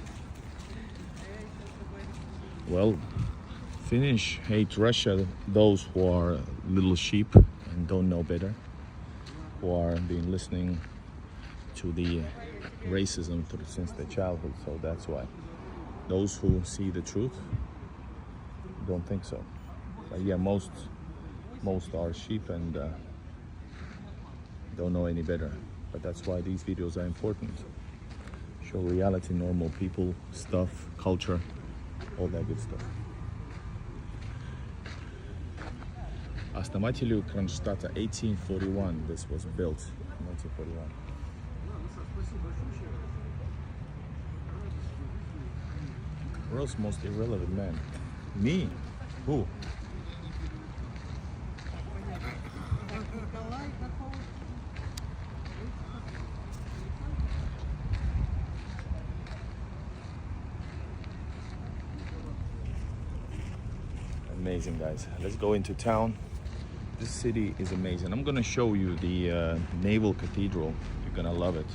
Well, Finnish hate Russia, those who are little sheep and don't know better, who are been listening to the racism since their childhood, so that's why. Those who see the truth don't think so. But yeah, most are sheep and don't know any better. But that's why these videos are important. Show reality, normal people, stuff, culture, all that good stuff. Основателю Кронштадта, 1841. This was built in 1941. World's most irrelevant man. Me? Who? Amazing, guys. Let's go into town. This city is amazing. I'm gonna show you the Naval Cathedral. You're gonna love it.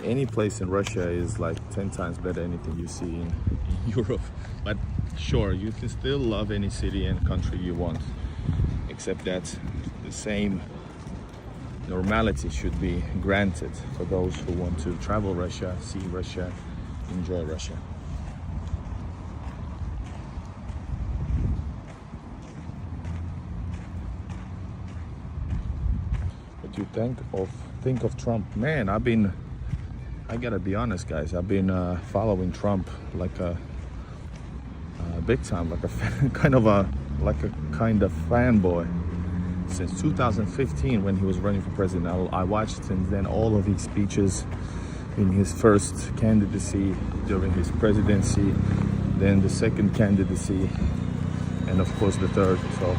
Any place in Russia is like 10 times better than anything you see in Europe. But sure, you can still love any city and country you want, except that the same normality should be granted for those who want to travel Russia, see Russia, enjoy Russia. What do you think of Trump? Man, I gotta be honest, guys. I've been following Trump like a big time, like a kind of fanboy since 2015 when he was running for president. I watched since then all of his speeches in his first candidacy, during his presidency, then the second candidacy, and of course the third. So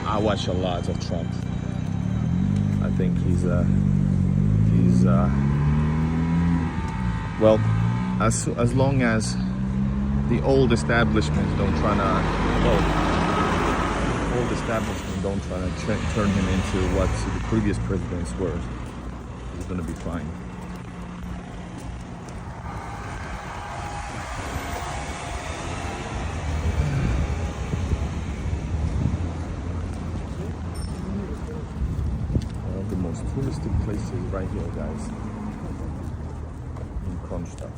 I watch a lot of Trump. I think he's well, as long as the old establishments don't try to turn him into what the previous presidents were, he's gonna be fine. One of the most touristic places right here, guys, in Kronstadt.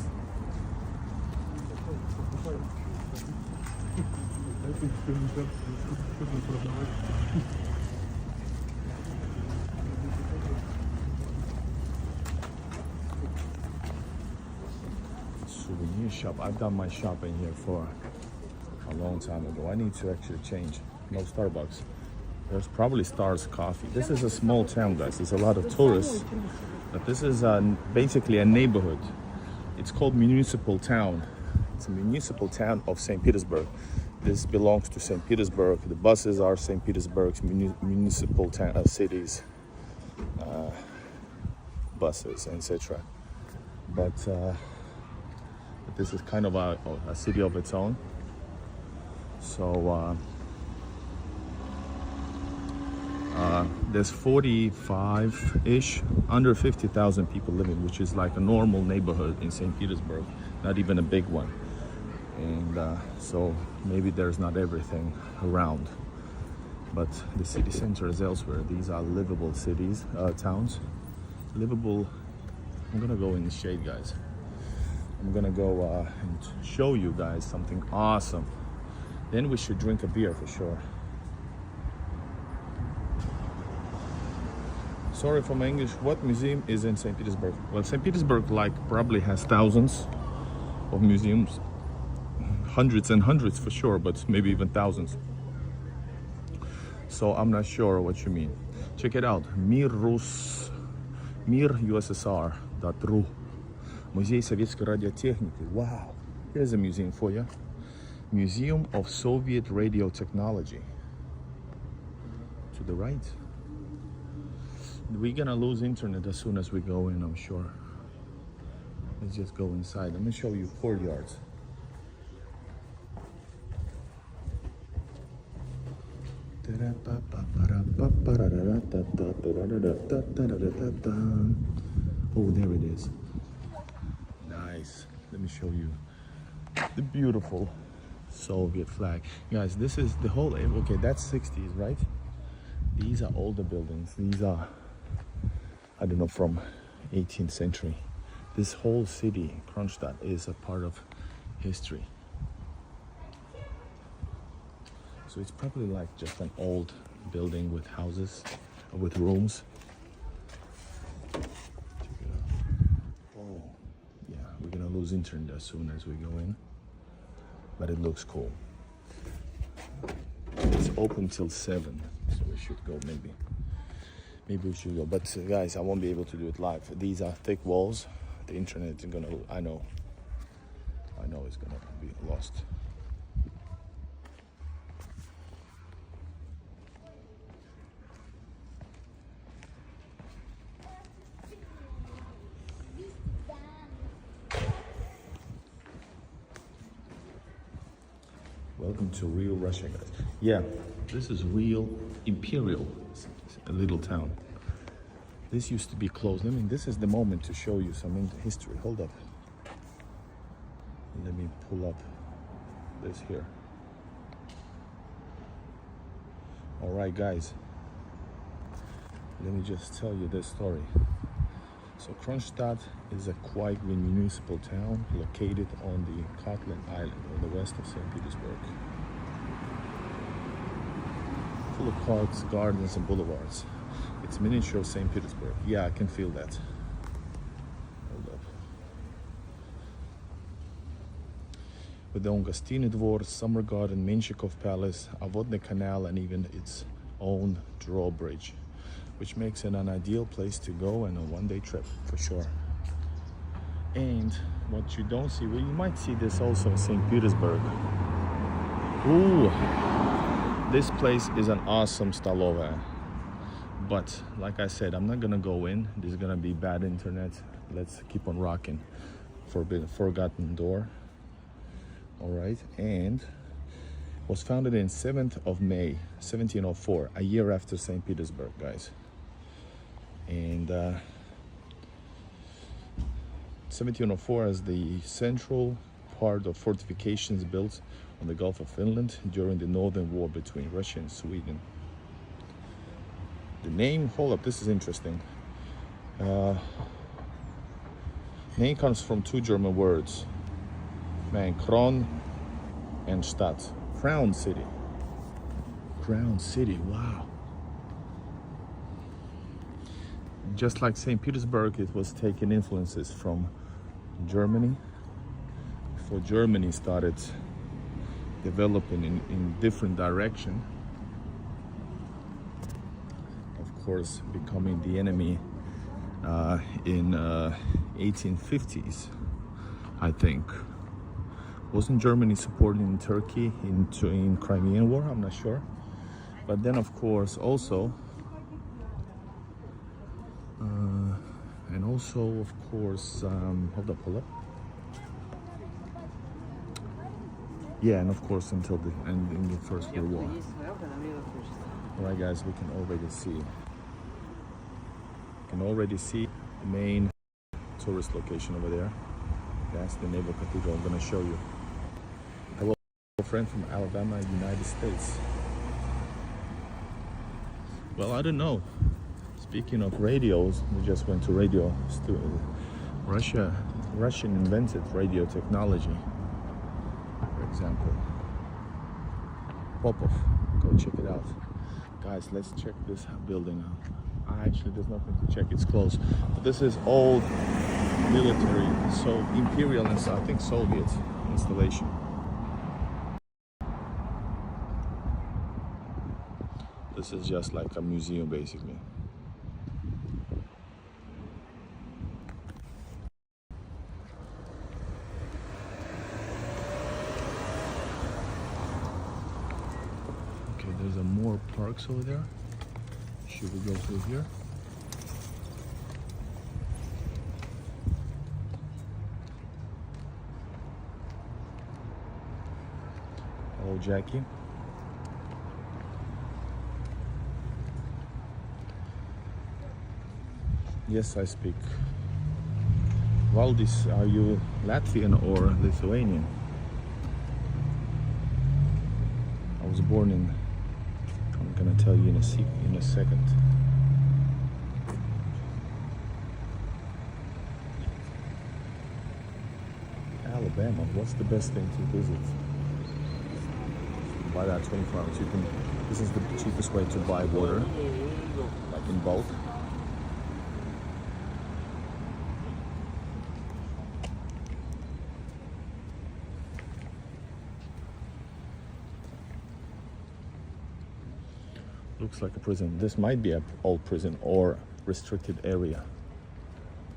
Souvenir shop. I've done my shopping here for a long time ago. I need to actually change. No Starbucks. There's probably Stars Coffee. This is a small town, guys. There's a lot of tourists, but this is basically a neighborhood. It's called Municipal Town. It's a municipal town of St. Petersburg. This belongs to St. Petersburg. The buses are St. Petersburg's municipal cities, buses, etc. But this is kind of a city of its own. So there's 45-ish, under 50,000 people living, which is like a normal neighborhood in St. Petersburg, not even a big one. And so maybe there's not everything around, but the city center is elsewhere. These are livable cities, towns, livable. I'm gonna go in the shade, guys. I'm gonna go and show you guys something awesome. Then we should drink a beer for sure. Sorry for my English. What museum is in St. Petersburg? Well, St. Petersburg probably has thousands of museums. Hundreds and hundreds for sure, but maybe even thousands. So I'm not sure what you mean. Check it out. mirussr.ru. Музей советской радиотехники. Wow. Here's a museum for you. Museum of Soviet Radio Technology. To the right. We're gonna lose internet as soon as we go in, I'm sure. Let's just go inside. I'm gonna show you courtyards. Oh, there it is. Nice. Let me show you the beautiful Soviet flag. Guys, this is the whole, okay, that's 60s, right? These are older buildings. These are, I don't know, from 18th century. This whole city, Kronstadt, is a part of history. So it's probably like just an old building with houses, with rooms. Oh, yeah, we're gonna lose internet as soon as we go in, but it looks cool. It's open till 7, so we should go maybe. Maybe we should go, but guys, I won't be able to do it live. These are thick walls. The internet is gonna, I know it's gonna be lost. Welcome to real Russia, guys. Yeah, this is real Imperial, a little town. This used to be closed. I mean, this is the moment to show you some history. Hold up. Let me pull up this here. All right, guys. Let me just tell you this story. So Kronstadt is a quiet municipal town located on the Kotlan Island on the west of St. Petersburg. Full of parks, gardens, and boulevards. It's miniature of St. Petersburg. Yeah, I can feel that. Hold up. With the Gostiny Dvor, Summer Garden, Menshikov Palace, a Vodny Canal, and even its own drawbridge, which makes it an ideal place to go on a one-day trip for sure. And what you don't see, well, you might see this also in St. Petersburg. Ooh, this place is an awesome stolova. But like I said, I'm not gonna go in. There's gonna be bad internet. Let's keep on rocking. forgotten door. All right, and was founded in 7th of May 1704, a year after St. Petersburg, guys. And 1704 as the central part of fortifications built on the Gulf of Finland during the Northern War between Russia and Sweden. The name, hold up, this is interesting. Name comes from two German words, man, Kron and Stadt, Crown City. Crown City, wow. Just like St. Petersburg, it was taking influences from Germany. Before Germany started developing in different direction, of course, becoming the enemy in 1850s, I think. Wasn't Germany supporting Turkey in Crimean War? I'm not sure. But then, of course, also, and also, of course, hold up. Yeah, and of course, until the end in the First World War. All right, guys, we can already see the main tourist location over there. That's the Naval Cathedral. I'm going to show you. Hello, friend from Alabama, United States. Well, I don't know. Speaking of radios, we just went to radio. Russian invented radio technology. For example, Popov. Go check it out, guys. Let's check this building out. Actually, there's nothing to check. It's closed. But this is old military, so imperial and I think Soviet installation. This is just like a museum, basically. Okay, there's a more parks over there. Should we go through here? Hello, Jackie. Yes, I speak. Valdis, are you Latvian or Lithuanian? I was born in, I'm gonna tell you in a second. Alabama, what's the best thing to visit? Buy that 24 hours. This is the cheapest way to buy water, like in bulk. Looks like a prison. This might be an old prison or restricted area.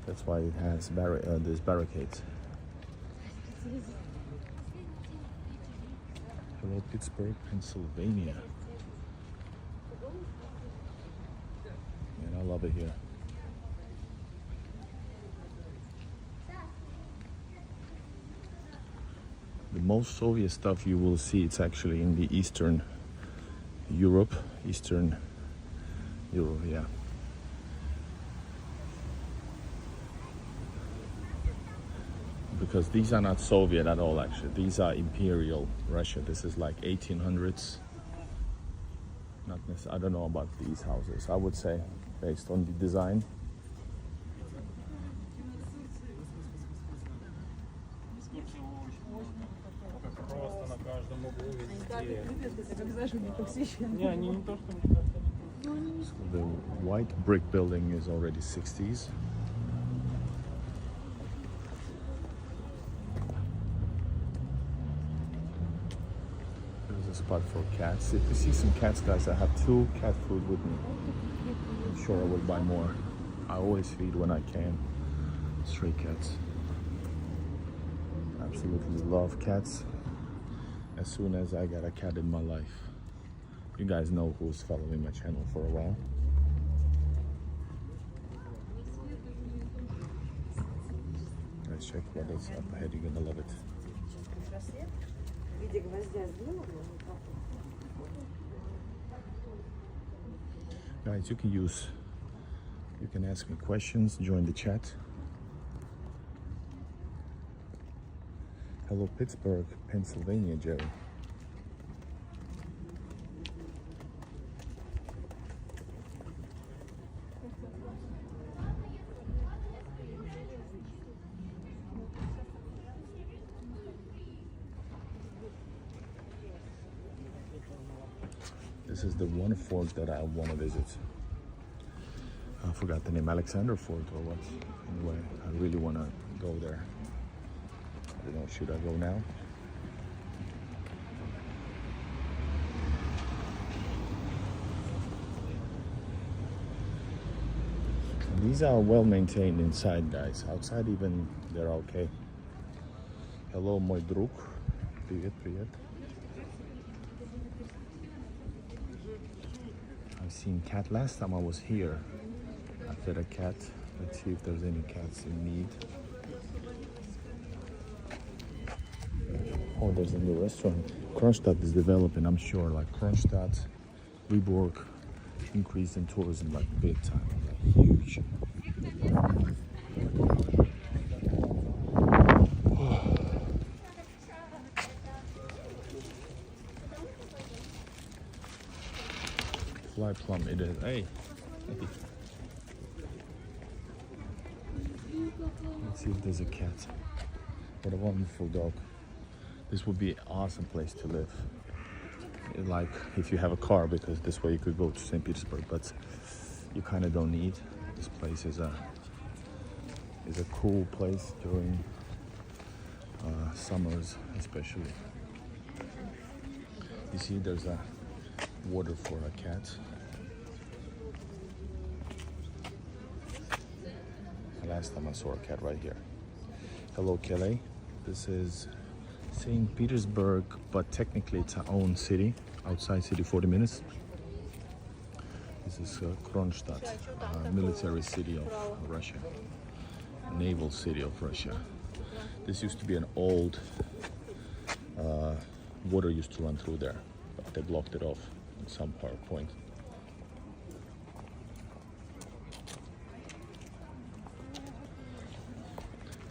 That's why it has these barricades. Hello, Pittsburgh, Pennsylvania. And I love it here. The most Soviet stuff you will see, it's actually in the Eastern Europe, yeah. Because these are not Soviet at all, actually. These are Imperial Russia. This is like 1800s. Not necessarily, I don't know about these houses. I would say, based on the design. So the white brick building is already 60s. There's a spot for cats. If you see some cats, guys, I have 2 cat food with me. I'm sure I will buy more. I always feed when I can. Stray cats. Absolutely love cats. As soon as I got a cat in my life. You guys know who's following my channel for a while. Let's check what is up ahead. You're gonna love it. Guys, you can ask me questions, join the chat. Hello, Pittsburgh, Pennsylvania, Jerry. This is the one fort that I want to visit. I forgot the name, Alexander Fort or what. Anyway, I really want to go there. I don't know, should I go now? These are well maintained inside, guys. Outside even, they're okay. Hello, мой друг. Привет, привет. I've seen cat last time I was here. I fed a cat. Let's see if there's any cats in need. Oh, there's a new restaurant. Kronstadt is developing, I'm sure. Like Kronstadt, Viborg, increase in tourism like big time, like huge. Fly plum it is. Hey. Let's see if there's a cat. What a wonderful dog. This would be an awesome place to live. Like if you have a car, because this way you could go to St. Petersburg, but you kind of don't need. This place is a cool place during summers, especially. You see, there's a water for a cat. Last time I saw a cat right here. Hello, Kelly. This is St. Petersburg, but technically it's our own city, outside city 40 minutes. This is Kronstadt, military city of Russia, naval city of Russia. This used to be an old, water used to run through there, but they blocked it off at some point.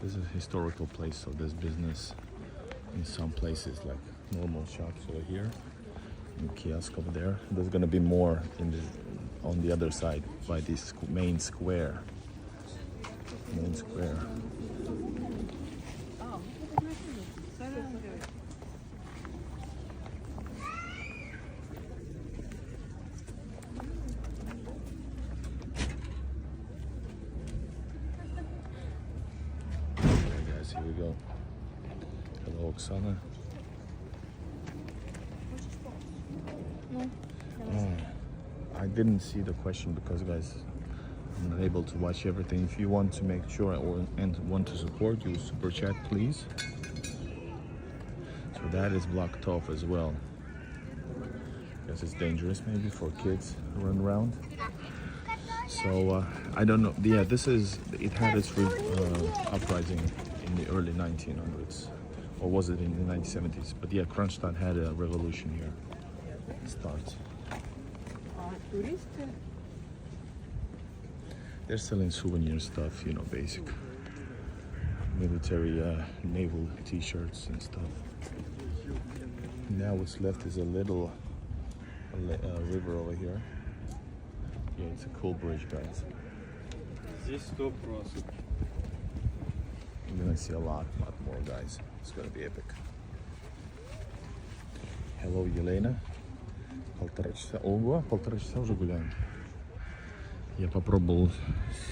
This is a historical place, so there's business in some places, like normal shops over here, and kiosk over there. There's gonna be more on the other side by this main square. Here we go. Hello, Oksana. I didn't see the question because, guys, I'm not able to watch everything. If you want to make sure and want to support, you super chat, please. So that is blocked off as well. Because it's dangerous maybe for kids to run around. So I don't know. Yeah, it had its uprising in the early 1900s, or was it in the 1970s? But yeah, Kronstadt had a revolution here. Start. They're selling souvenir stuff, you know, basic military, naval t-shirts and stuff. Now what's left is a little river over here. Yeah, it's a cool bridge, guys. You're gonna see a lot more, guys. It's gonna be epic. Hello, Елена. 1,5 часа. Ого, 1,5 часа уже гуляем. Я попробовал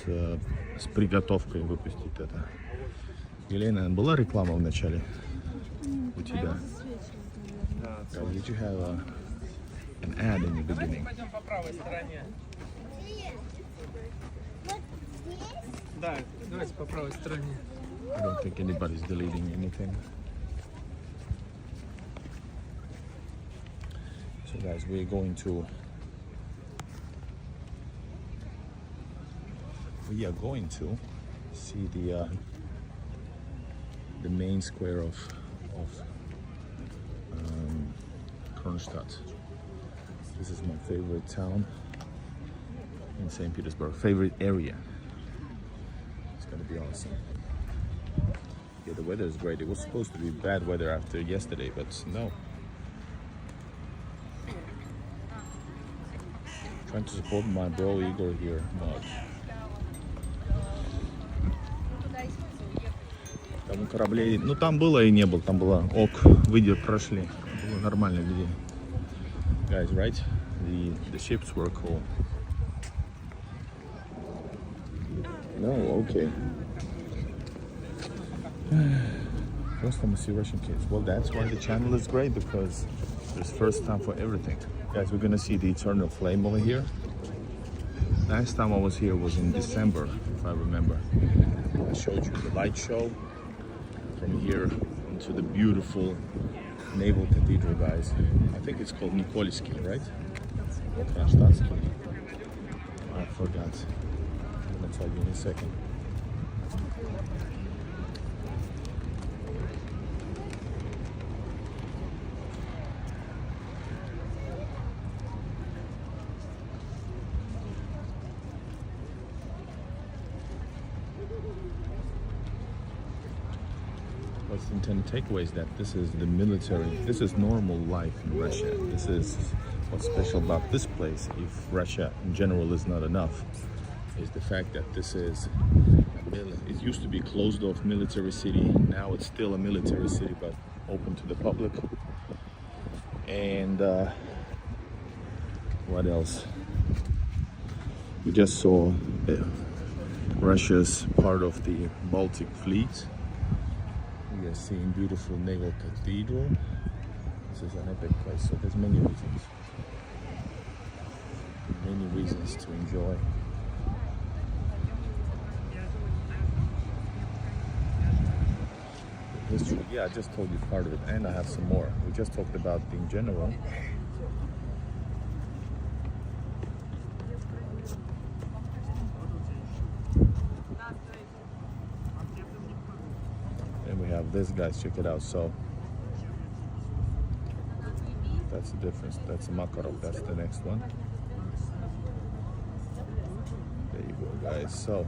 с приготовкой выпустить это. Елена, была реклама в начале у тебя? Did you have an ad in the beginning? Пойдем по правой стороне. Да, давайте по правой стороне. I don't think anybody's deleting anything. So guys, we are going to see the the main square of Kronstadt. This is my favorite town in St. Petersburg, favorite area. It's gonna be awesome. Yeah, the weather is great. It was supposed to be bad weather after yesterday, but no. Trying to support my bro Igor here. Там у кораблей, ну там было и не было, там было ок, прошли, было нормально людей. Guys, right? The ships were cool. No, okay. First time I see Russian kids. Well, that's why the channel is great, because there's first time for everything. Guys, we're gonna see the eternal flame over here. Last time I was here was in December, if I remember. I showed you the light show from here into the beautiful Naval Cathedral, guys. I think it's called Nikolsky, right? Kronstadt. I forgot. I'm gonna tell you in a second. What's the intended takeaway is that this is the military, this is normal life in Russia. This is what's special about this place, if Russia in general is not enough, is the fact that this is, it used to be closed off military city, now it's still a military city but open to the public. And what else? We just saw Russia's part of the Baltic Fleet. We are seeing beautiful Naval Cathedral. This is an epic place, so there's many reasons to enjoy. The history, yeah, I just told you part of it, and I have some more. We just talked about in general. We have this, guys, check it out. So that's the difference. That's Makarov, that's the next one. There you go, guys. So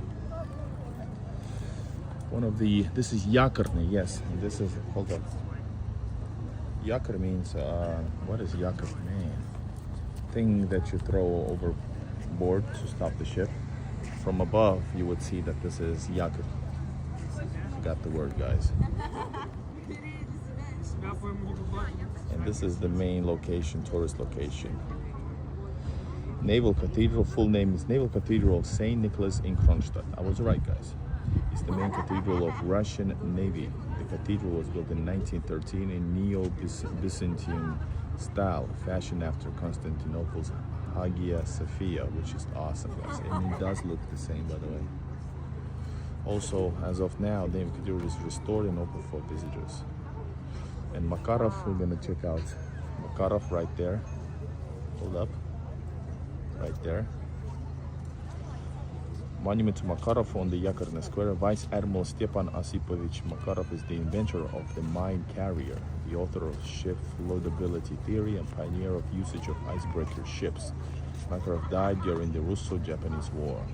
one of the, this is yakarny, yes, and this is, hold up, yakar means what is yakar, man? Thing that you throw overboard to stop the ship. From above you would see that this is yakar. Got the word, guys. And this is the main location, tourist location. Naval Cathedral, full name is Naval Cathedral of St. Nicholas in Kronstadt. I was right, guys. It's the main cathedral of Russian Navy. The cathedral was built in 1913 in Neo-Byzantine style, fashioned after Constantinople's Hagia Sophia, which is awesome, guys. And it does look the same, by the way. Also, as of now, the cathedral is restored and open for visitors. And Makarov, we're gonna check out Makarov right there. Hold up, right there. Monument to Makarov on the Yakarna Square. Vice Admiral Stepan Osipovich Makarov is the inventor of the mine carrier, the author of ship loadability theory, and pioneer of usage of icebreaker ships. Makarov died during the Russo-Japanese War.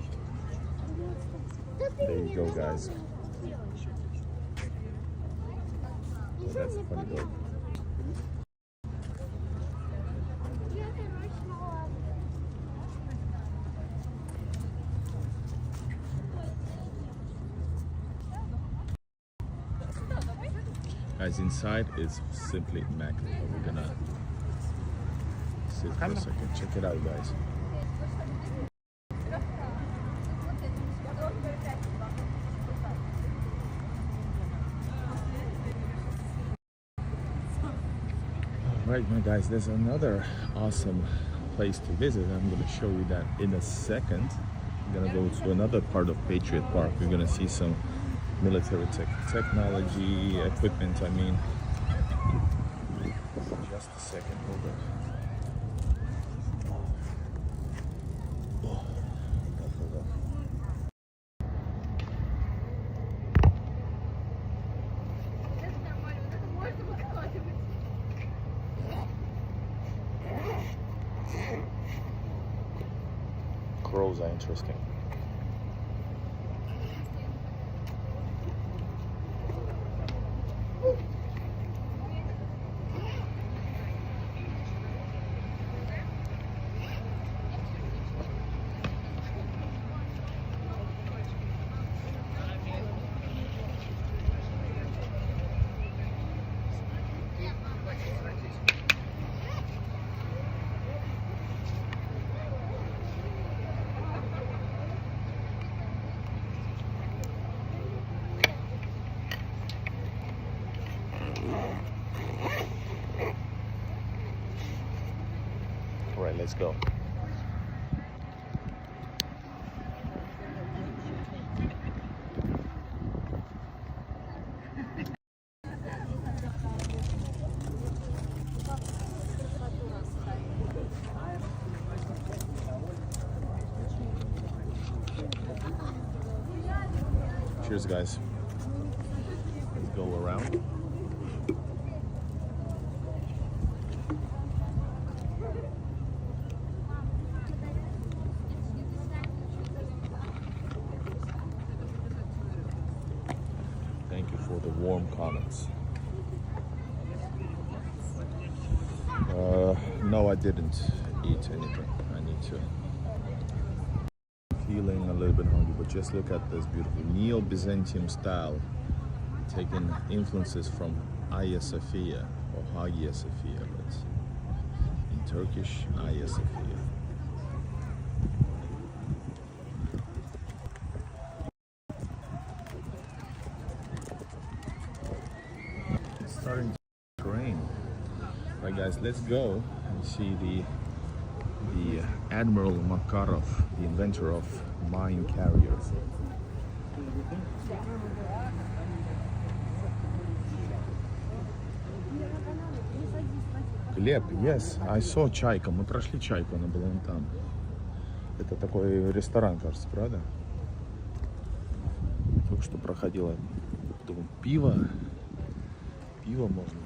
There you go, guys. Oh, that's a funny dog. Guys, inside is simply immaculate. We're gonna sit for a second. Check it out, guys. Alright, my guys, there's another awesome place to visit. I'm going to show you that in a second. I'm going to go to another part of Patriot Park. We're going to see some military technology, equipment, I mean. Just a second, hold up. Hold up. rows are interesting. All right, let's go. Cheers, guys. Let's go around. Thank you for the warm comments. No, I didn't eat anything. I need to. Feeling a little bit hungry, but just look at this beautiful Neo-Byzantium style, taking influences from Hagia Sophia or Hagia Sophia, but in Turkish, Hagia Sophia. It's starting to rain. Right, guys, let's go and see the Admiral Makarov, the inventor of mine carriers. Глеб, yes, I saw Чайка. Мы прошли Чайку, она была вон там. Это такой ресторан, кажется, правда? Только что проходила. Думаю, пиво можно.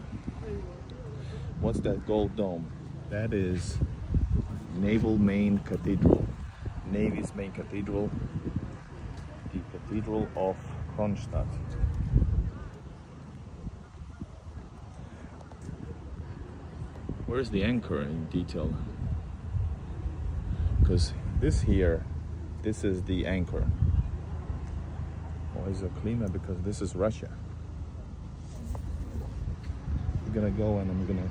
What's that gold dome? That is Naval main cathedral. Navy's main cathedral. The Cathedral of Kronstadt. Where's the anchor in detail? Because this is the anchor. Why is it cleaner? Because this is Russia. I'm gonna go and I'm gonna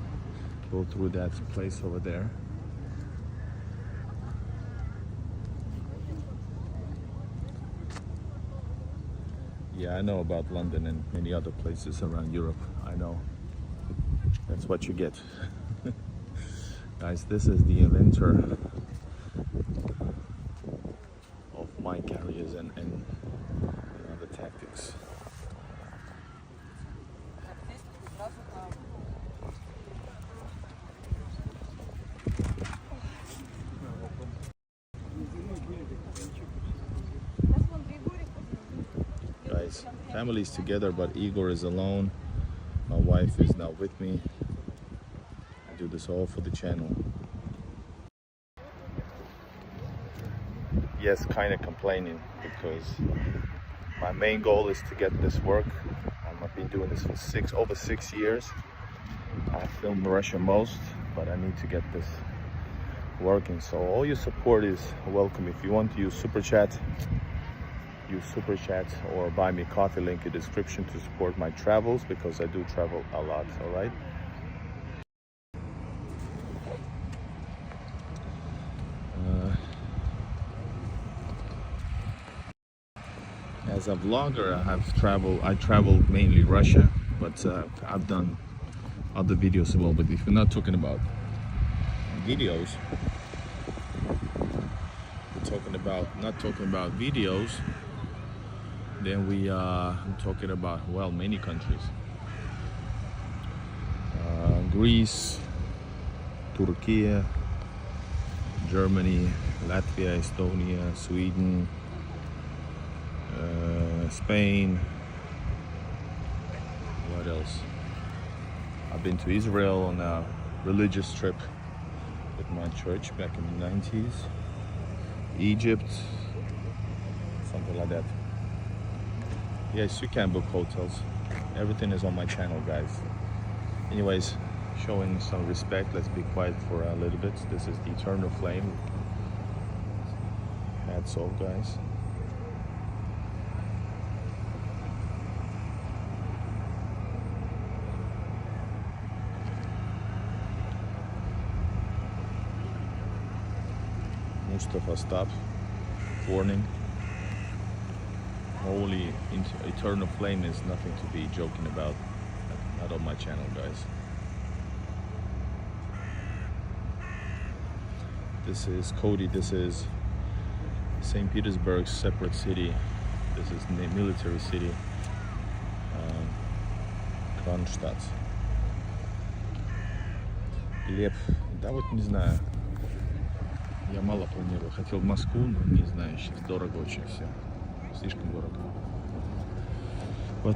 go through that place over there. Yeah, I know about London and many other places around Europe. I know. That's what you get. Guys, this is the inventor of mine carriers and the tactics. Guys, family's together, but Igor is alone. My wife is not with me. I do this all for the channel. Yes, kind of complaining because my main goal is to get this work. I've been doing this for over 6 years. I filmed Russia most, but I need to get this working. So all your support is welcome. If you want to use Super Chat, use Super Chat or buy me coffee, link in the description to support my travels because I do travel a lot, all right? As a vlogger, I traveled mainly Russia, but I've done other videos as well. But if we're not talking about videos, not talking about videos, then I'm talking about, well, many countries. Greece, Turkey, Germany, Latvia, Estonia, Sweden, Spain. What else? I've been to Israel on a religious trip with my church back in the 90s. Egypt, something like that. Yes, you can book hotels. Everything is on my channel, guys. Anyways, showing some respect. Let's be quiet for a little bit. This is the Eternal Flame. Hats off, guys. Mustafa, stop. Warning. Holy Eternal Flame is nothing to be joking about. Not on my channel, guys. This is Cody. This is St. Petersburg's separate city. This is the military city. Kronstadt. Лев. Да вот не знаю. Я мало планирую. Хотел в Москву, но не знаю, сейчас дорого очень все. Слишком дорого. Вот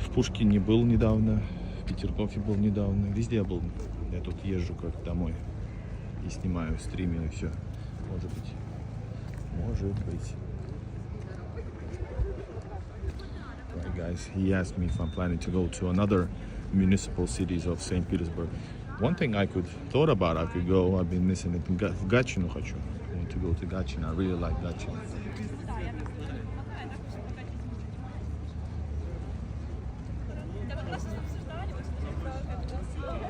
в Пушкине был недавно, в Петергофе был недавно, везде я был. Я тут езжу как домой и снимаю, стримю и все. Может быть. Может быть. Right, guys, he asked me if I'm planning to go to another municipal cities of St. Petersburg. One thing I thought about, I could go, I've been missing it, в Гатчину хочу. I want to go to Gatineau. I really like Gatineau.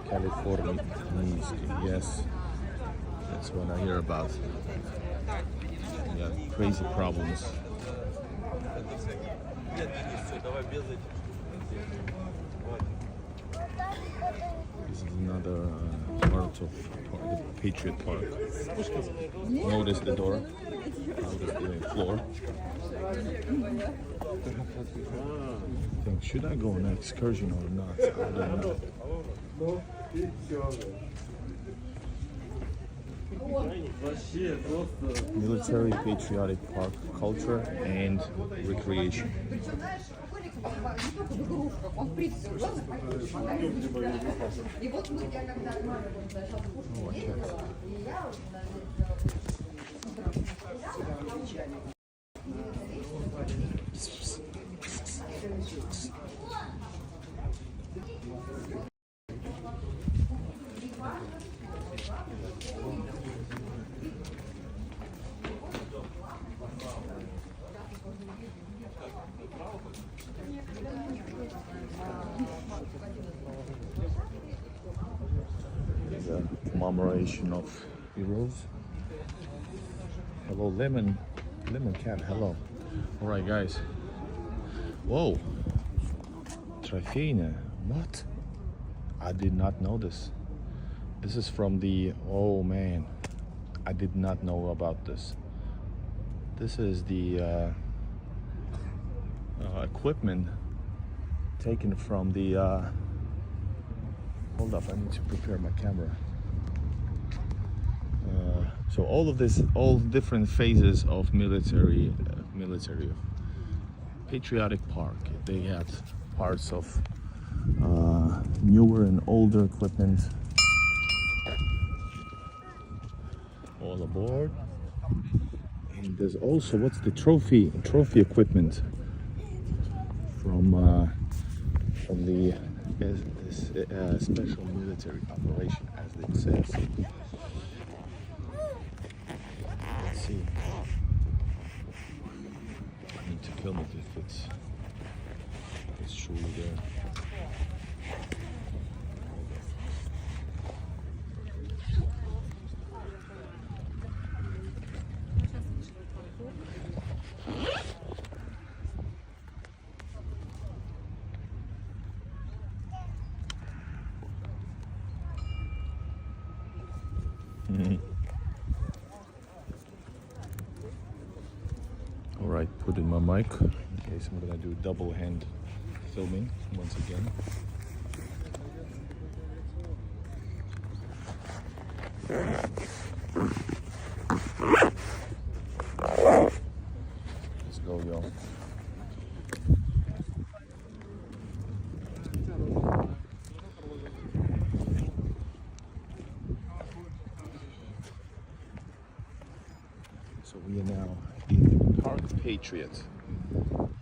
California, yes, that's what I hear about. Yeah, crazy problems. This is another part of the Patriot Park. Notice the door. Notice the floor. I think, should I go on an excursion or not? I don't know. Military patriotic park, culture and recreation. The commemoration of heroes. Hello, lemon cat. Hello. All right, guys. Whoa, Trophyna. What? I did not know this. This is from the. Oh man, I did not know about this. This is the equipment taken from the. Hold up, I need to prepare my camera. So all of this, all different phases of military patriotic park. They had parts of newer and older equipment. All aboard. And there's also, what's the trophy equipment from the special military operation, as it says. Let's see. I need to film it if it's truly there. All right, put in my mic in case I'm gonna do double hand filming once again. Let's go, y'all. So we are now in Park Patriot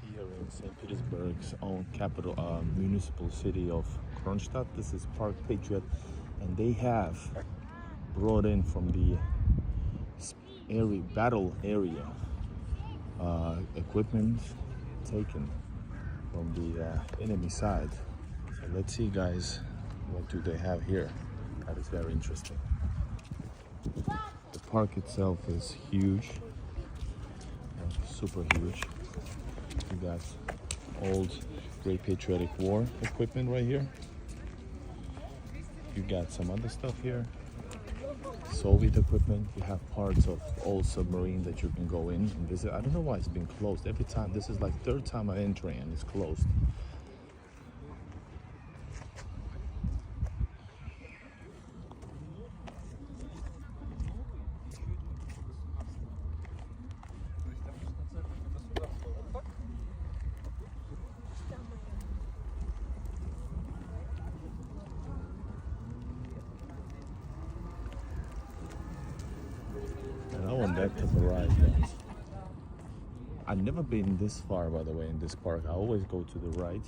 here in St. Petersburg's own capital, municipal city of Kronstadt. This is Park Patriot, and they have brought in from the battle area equipment taken from the enemy side. So let's see, guys, what do they have here? That is very interesting. The park itself is huge, super huge. You got old Great Patriotic War equipment right here. You got some other stuff here, Soviet equipment. You have parts of old submarine that you can go in and visit. I don't know why it's been closed every time. This is like third time I'm entering and it's closed. I want that type of ride, man. I've never been this far, by the way, in this park. I always go to the right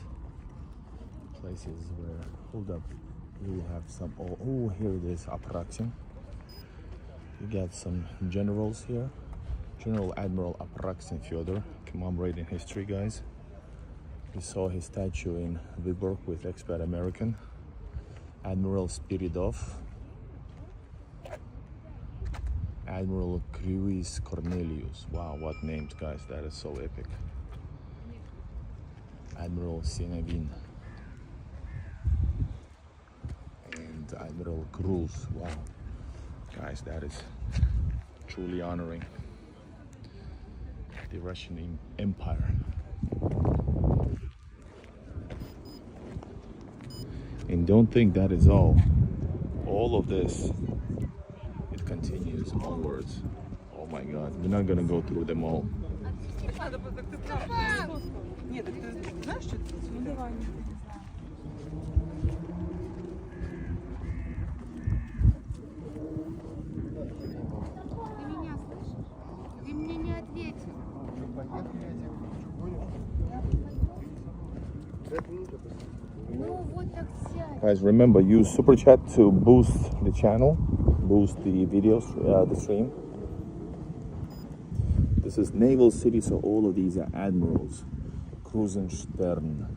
places where, hold up, we have some, oh, here it is, Aparaxin. You got some generals here. General Admiral Aparaxin Fyodor, commemorating history, guys. We saw his statue in Vyborg with expat American. Admiral Spiridov. Admiral Cruis Cornelius. Wow, what names, guys. That is so epic. Admiral Sinavin. And Admiral Cruz. Wow. Guys, that is truly honoring the Russian Empire. And don't think that is all. All of this, it continues onwards. Oh my God, we're not gonna go through them all. Guys, remember, use Super Chat to boost the channel, boost the videos, the stream. This is Naval City, so all of these are admirals. Kronstadt,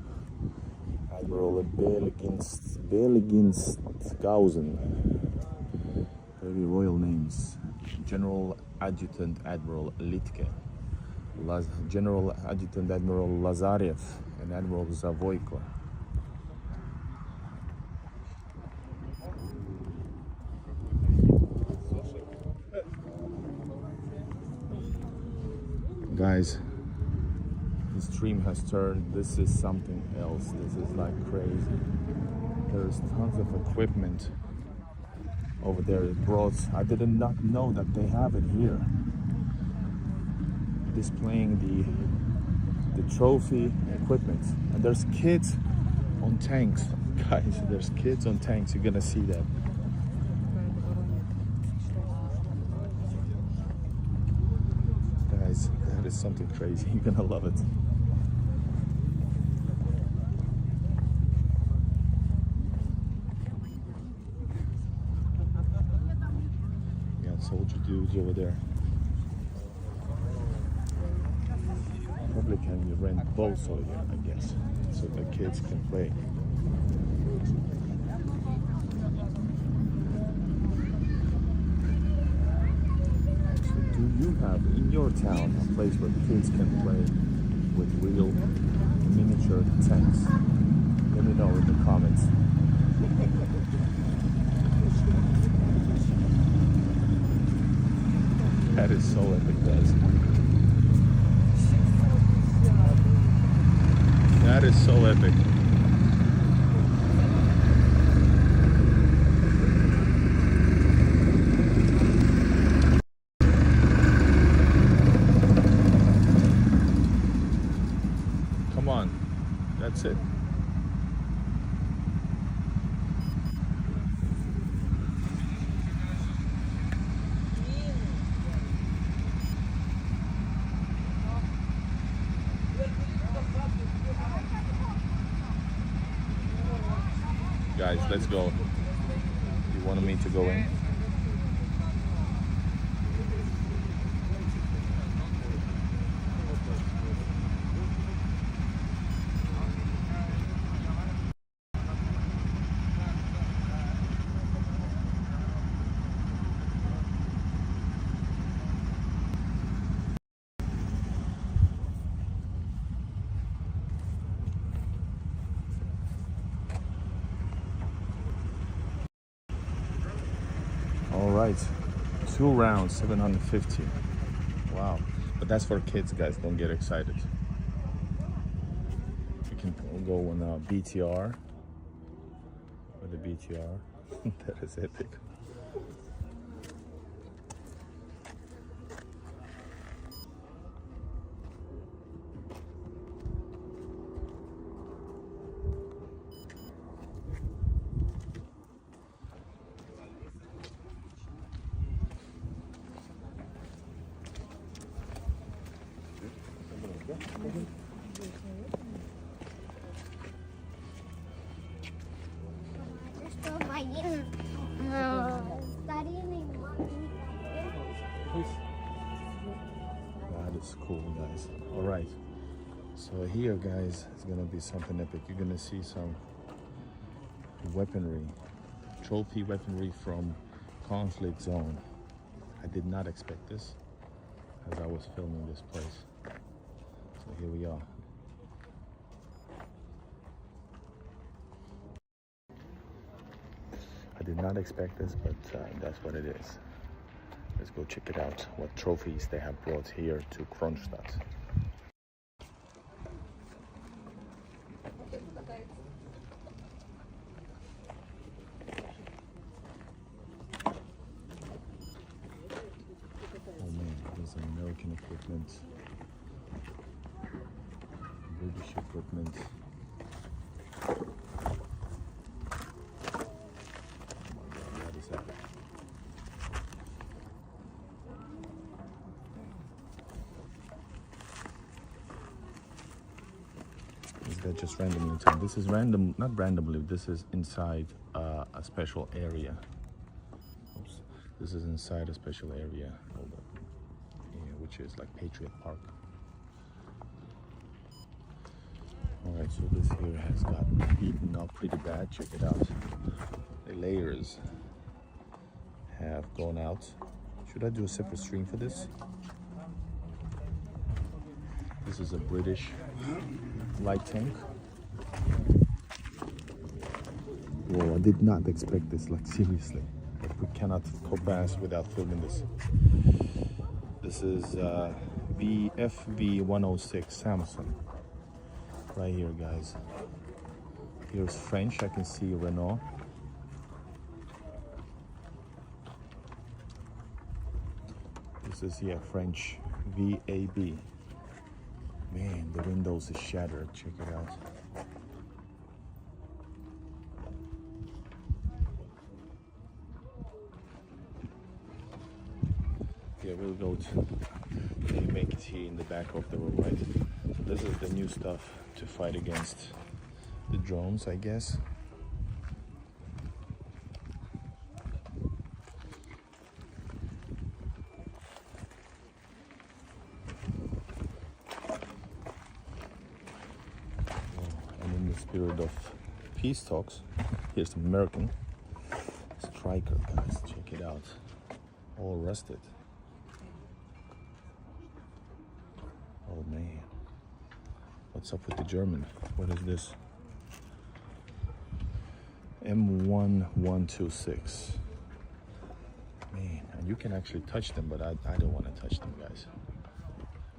Admiral Belginskausen, very royal names. General Adjutant Admiral Litke, General Adjutant Admiral Lazarev, and Admiral Zavoyko. Guys, the stream has turned. This is something else. This is like crazy. There's tons of equipment over there. It brought, I did not know that they have it here. Displaying the trophy equipment. And there's kids on tanks. Guys, there's kids on tanks. You're gonna see that. Guys, that is something crazy. You're gonna love it. We got soldier dudes over there. Probably can rent boats over here, I guess, so the kids can play. Do you have in your town a place where kids can play with real miniature tanks? Let me know in the comments. That is so epic, guys. That is so epic. Come on, that's it. guys, let's go. You wanted me to go in? All right, 2 rounds, 750. Wow, but that's for kids, guys. Don't get excited. You can go on BTR. With the BTR, that is epic. That is cool, guys. All right, so here, guys, it's gonna be something epic. You're gonna see some weaponry, trophy weaponry from conflict zone. I did not expect this as I was filming this place. So here we are. I did not expect this, but that's what it is. Let's go check it out, what trophies they have brought here to Kronstadt. Oh man, there's American equipment, British equipment. What is that? Is that just randomly time? This is random, not randomly, this is inside a special area. Oops. This is inside a special area. Hold up. Yeah, which is like Patriot Park. Alright, so this here has gotten beaten up pretty bad. Check it out. The layers have gone out. Should I do a separate stream for this? This is a British light tank. Whoa, I did not expect this, like seriously. We cannot go past without filming this. This is FV106 Samsung. Right here, guys. Here's French, I can see Renault. This is, yeah, French VAB. Man, the windows is shattered, check it out. Yeah, we'll go to, they make it here in the back of the road, right? So this is the new stuff to fight against the drones, I guess. And in the spirit of peace talks, here's the American Striker, guys, check it out. All rusted. Oh man, what's up with the German? What is this? M1126. Man, and you can actually touch them, but I don't want to touch them, guys.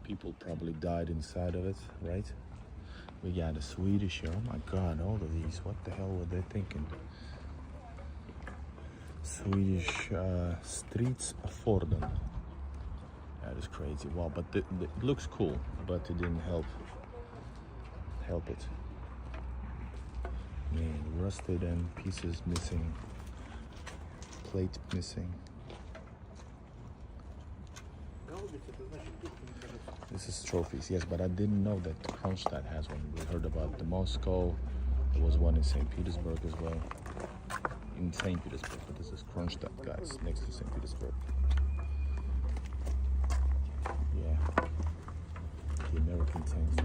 People probably died inside of it, right? We got a Swedish here. Oh my God, all of these. What the hell were they thinking? Swedish Streets Afforden. That is crazy. Wow, but it looks cool, but it didn't help it. Man, rusted and pieces missing, plate missing. This is trophies, yes, but I didn't know that Kronstadt has one. We heard about the Moscow. There was one in St. Petersburg as well. in St. Petersburg, but this is Kronstadt, guys, next to St. Petersburg. Yeah, the American tanks.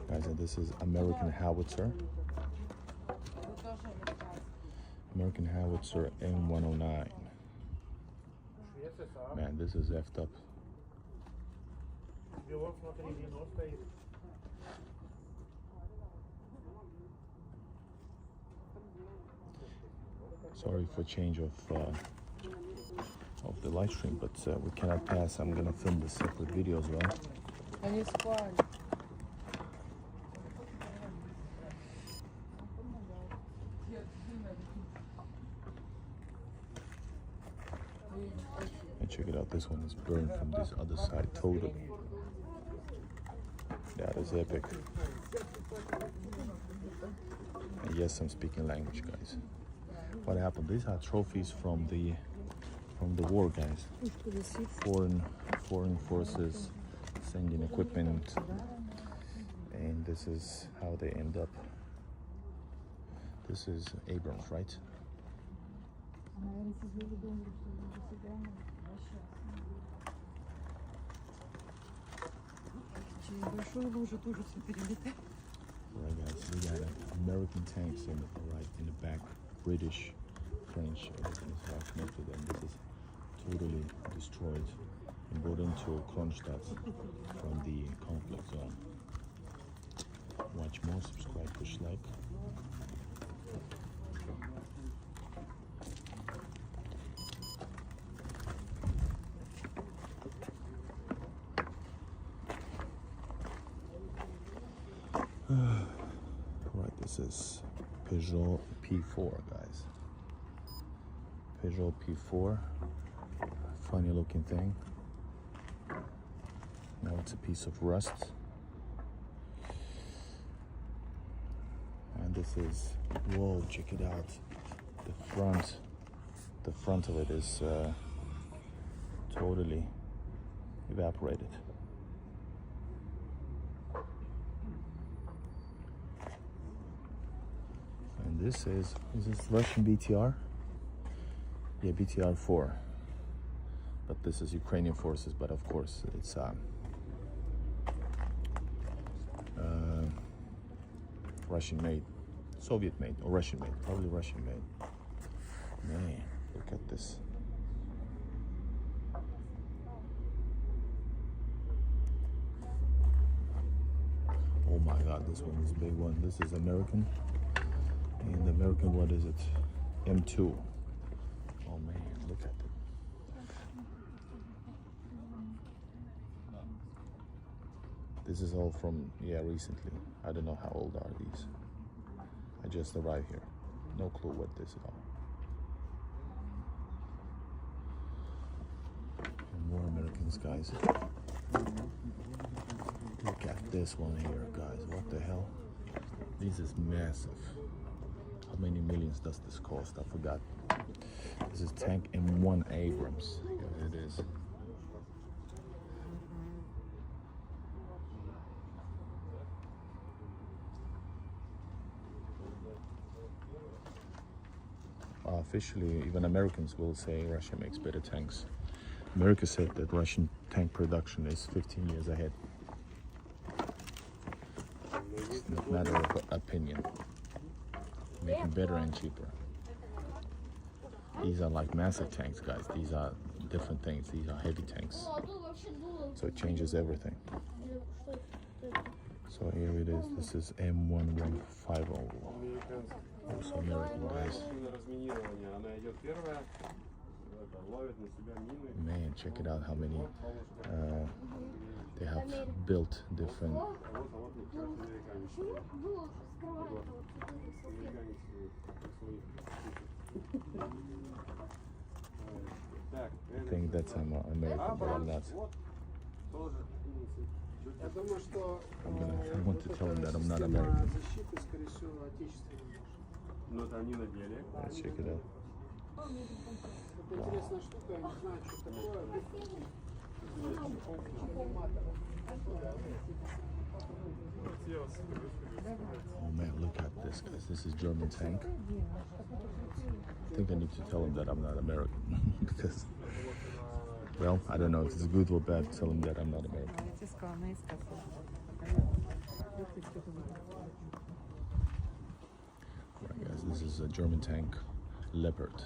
Guys, and this is American howitzer. American howitzer M109. Man, this is effed up. Sorry for change of the live stream, but we cannot pass. I'm gonna film this separate video as well. Они спали. And check it out, this one is burned from this other side totally. That is epic. And yes, I'm speaking language, guys. What happened? These are trophies from the war, guys. Foreign forces sending equipment, and this is how they end up. This is Abrams, right? Right, guys, we got American tanks in the back, British, French, everything is right next to them. This is totally destroyed and brought into Kronstadt from the conflict zone. Watch more, subscribe, push like. Right, this is Peugeot P4, guys. Peugeot P4, funny looking thing. Now it's a piece of rust. And this is, whoa, check it out. The front of it is totally evaporated. And this is this Russian BTR? Yeah, BTR 4. But this is Ukrainian forces, but of course it's Russian made, Soviet made, or Russian made, probably Russian made. Man, look at this. Oh my God, this one is a big one. This is American. And the American, what is it? M2. Oh man, look at it. This is all from, yeah, recently. I don't know how old are these. I just arrived here. No clue what this is about. And more Americans, guys. Look at this one here, guys. What the hell? This is massive. How many millions does this cost? I forgot. This is tank M1 Abrams. Here it is. Officially, even Americans will say Russia makes better tanks. America said that Russian tank production is 15 years ahead. It's not a matter of opinion. Making better and cheaper. These are like massive tanks, guys. These are different things. These are heavy tanks. So it changes everything. So here it is. This is M1150. Also American, guys. Man, check it out how many they have built different. I think that's American, but I'm not. I want to tell them that I'm not American. Let's check it out. Oh man, look at this, guys. This is German tank. I think I need to tell them that I'm not American because, well, I don't know if it's good or bad to tell them that I'm not American. Right, guys, this is a German tank, Leopard.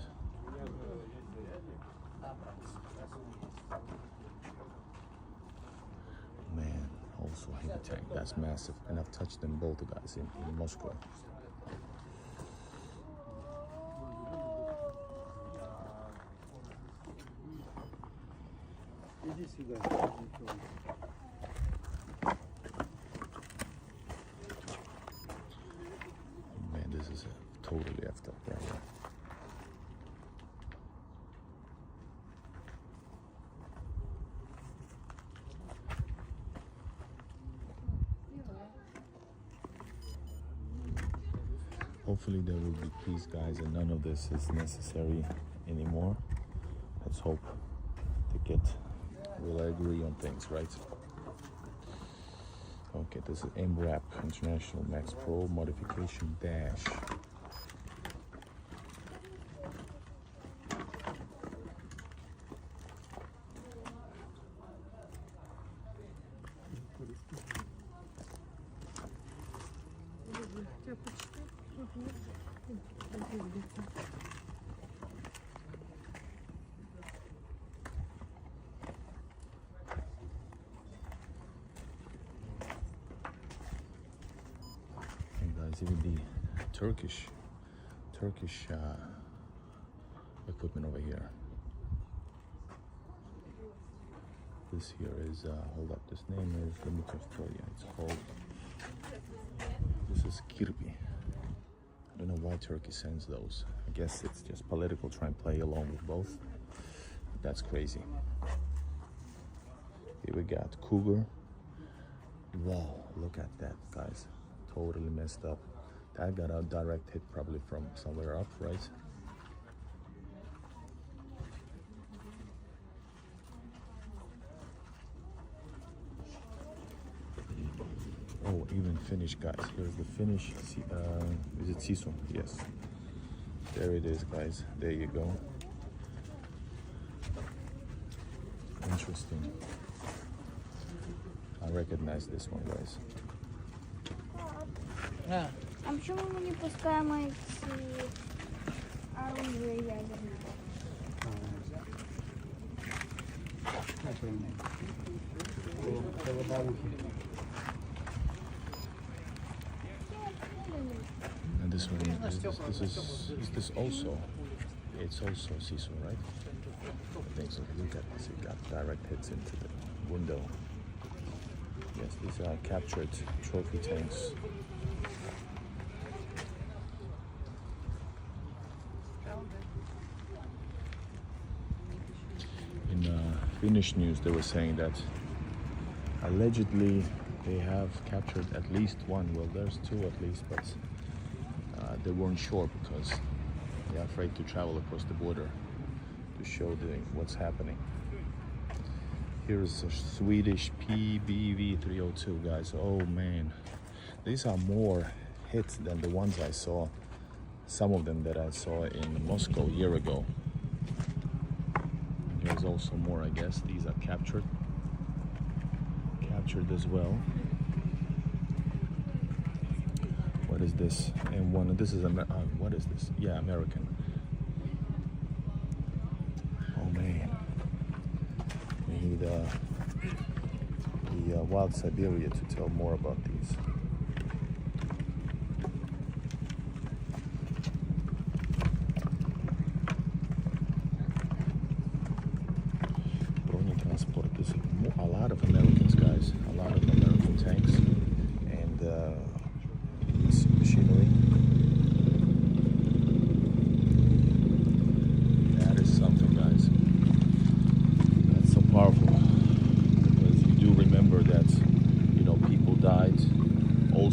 Man, also heavy tank. That's massive, and I've touched them both, guys, in Moscow. Man, this is totally effed up right here. Hopefully there will be peace, guys, and none of this is necessary anymore. Let's hope we'll agree on things, right? Okay, this is MWrap International Max Pro Modification Dash. Even the Turkish equipment over here. This here is hold up. This name is, let me just tell you. It's called. This is Kirpi. I don't know why Turkey sends those. I guess it's just political, try and play along with both. That's crazy. Here we got Cougar. Wow, look at that, guys. Totally messed up. That got a direct hit probably from somewhere up, right? Oh, even Finnish, guys. Here's the Finnish. Is it Sisu? Yes. There it is, guys. There you go. Interesting. I recognize this one, guys. А, А почему мы не пускаем эти оружие ядерное? And this one, is this also? It's also Sisu, right? I think so. Look at this. It got direct hits into the window. Yes, these are captured trophy tanks. In Finnish news, they were saying that allegedly they have captured at least one. Well, there's two at least, but they weren't sure because they're afraid to travel across the border to show what's happening. Here's a Swedish PBV 302, guys. Oh man, these are more hits than the ones I saw. Some of them that I saw in Moscow a year ago. And here's also more, I guess. These are captured as well. What is this? And one. This is what is this? Yeah, American. Oh man. We need the Wild Siberia to tell more about these. Transport. There's a lot of Americans, guys. A lot of American tanks and machinery. That is something, guys. That's so powerful because you do remember that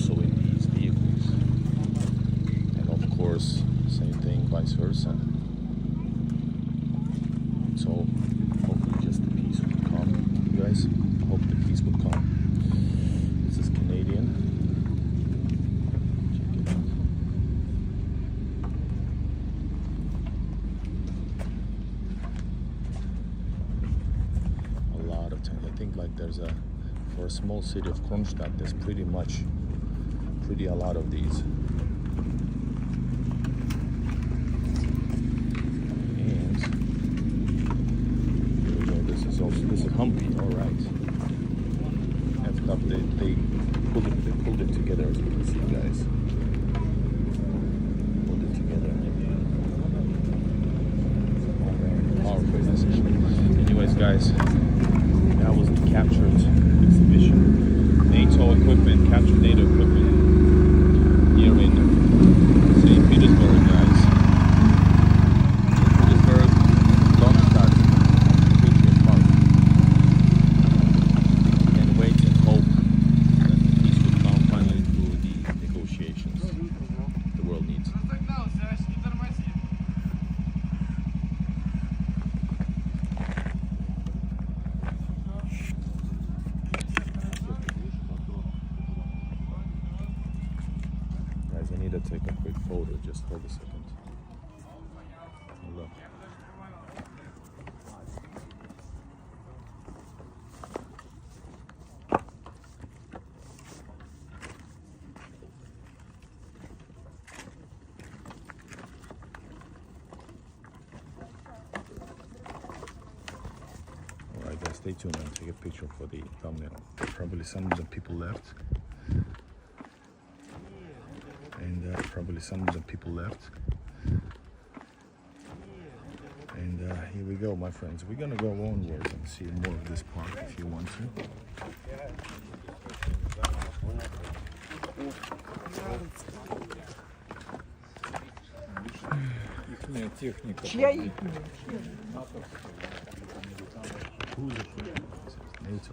also in these vehicles. And of course, same thing, vice versa. So hopefully just the peace will come, you guys. Hope the peace will come. This is Canadian. Check it out. A lot of times, I think like there's a, for a small city of Kronstadt, there's pretty a lot of these. And here we go. This is Humpy. All right. That's up. They pulled it together, as you can see, guys. Pulled it together. Powerful message. Anyways, guys, that was the captured exhibition. NATO equipment, captured NATO equipment here in St. Petersburg, guys. Petersburg, Kronstadt, Patriot Park. Can't wait and hope that the peace will come finally through the negotiations the world needs. Guys, I need to take a quick photo. Just hold a second. Look. Alright guys, stay tuned and take a picture for the thumbnail. Probably some of the people left. And here we go, my friends. We're gonna go onwards and see more of this park if you want to. Who's it? NATO.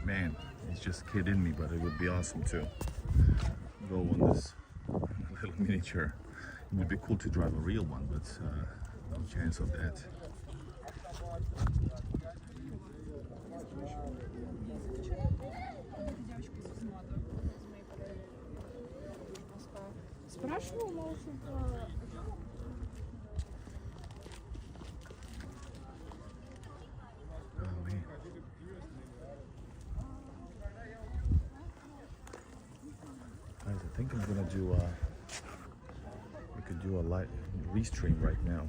Man, it's just kidding me, but it would be awesome to go on this little miniature. It would be cool to drive a real one, but no chance of that. Oh man. Guys, I think I'm gonna do we could do a live restream right now.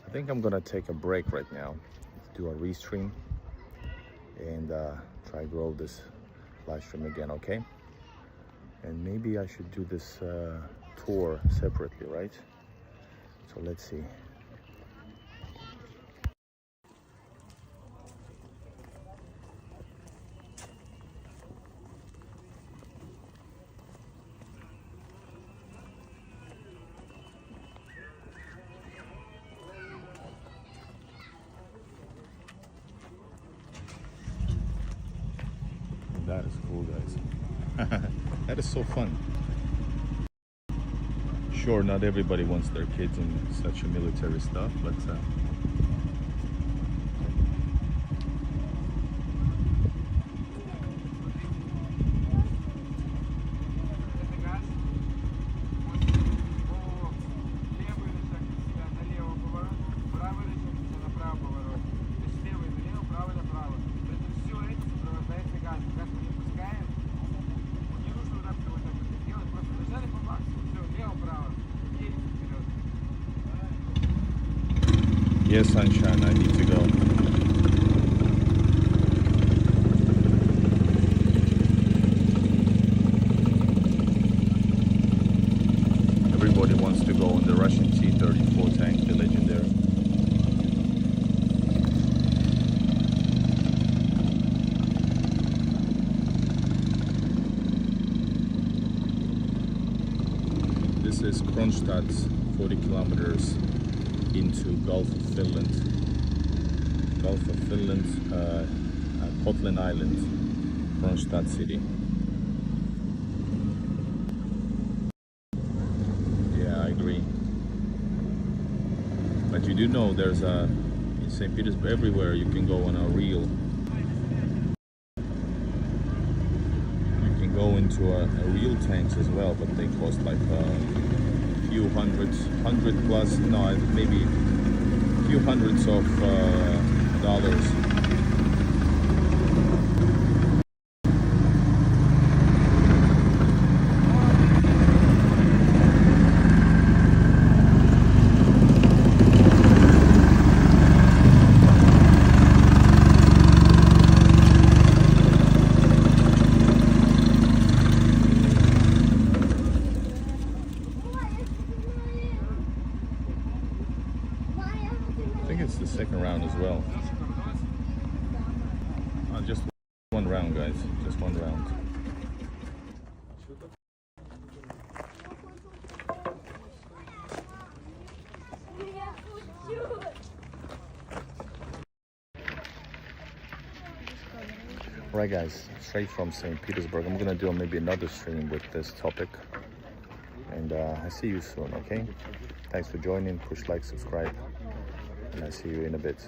I think I'm gonna take a break right now, do a restream, and try to grow this live stream again, okay? And maybe I should do this tour separately, right? So let's see. That is cool, guys. That is so fun. Sure, not everybody wants their kids in such a military stuff, but yes, sunshine, I need to go. Everybody go on the Russian T-34 tank, the legendary. This is Kronstadt, 40 kilometers into Gulf of Finland. Portland Island, Kronstadt city. Yeah, I agree. But you do know there's in St. Petersburg, everywhere you can go on a reel. You can go into a real tanks as well, but they cost like a few hundred plus, no, maybe a few hundreds of dollars. I think it's the second round as well. Just one round, guys. Just one round. Alright guys, straight from St. Petersburg. I'm gonna do maybe another stream with this topic. And I see you soon, okay? Thanks for joining. Push like, subscribe. And I see you in a bit.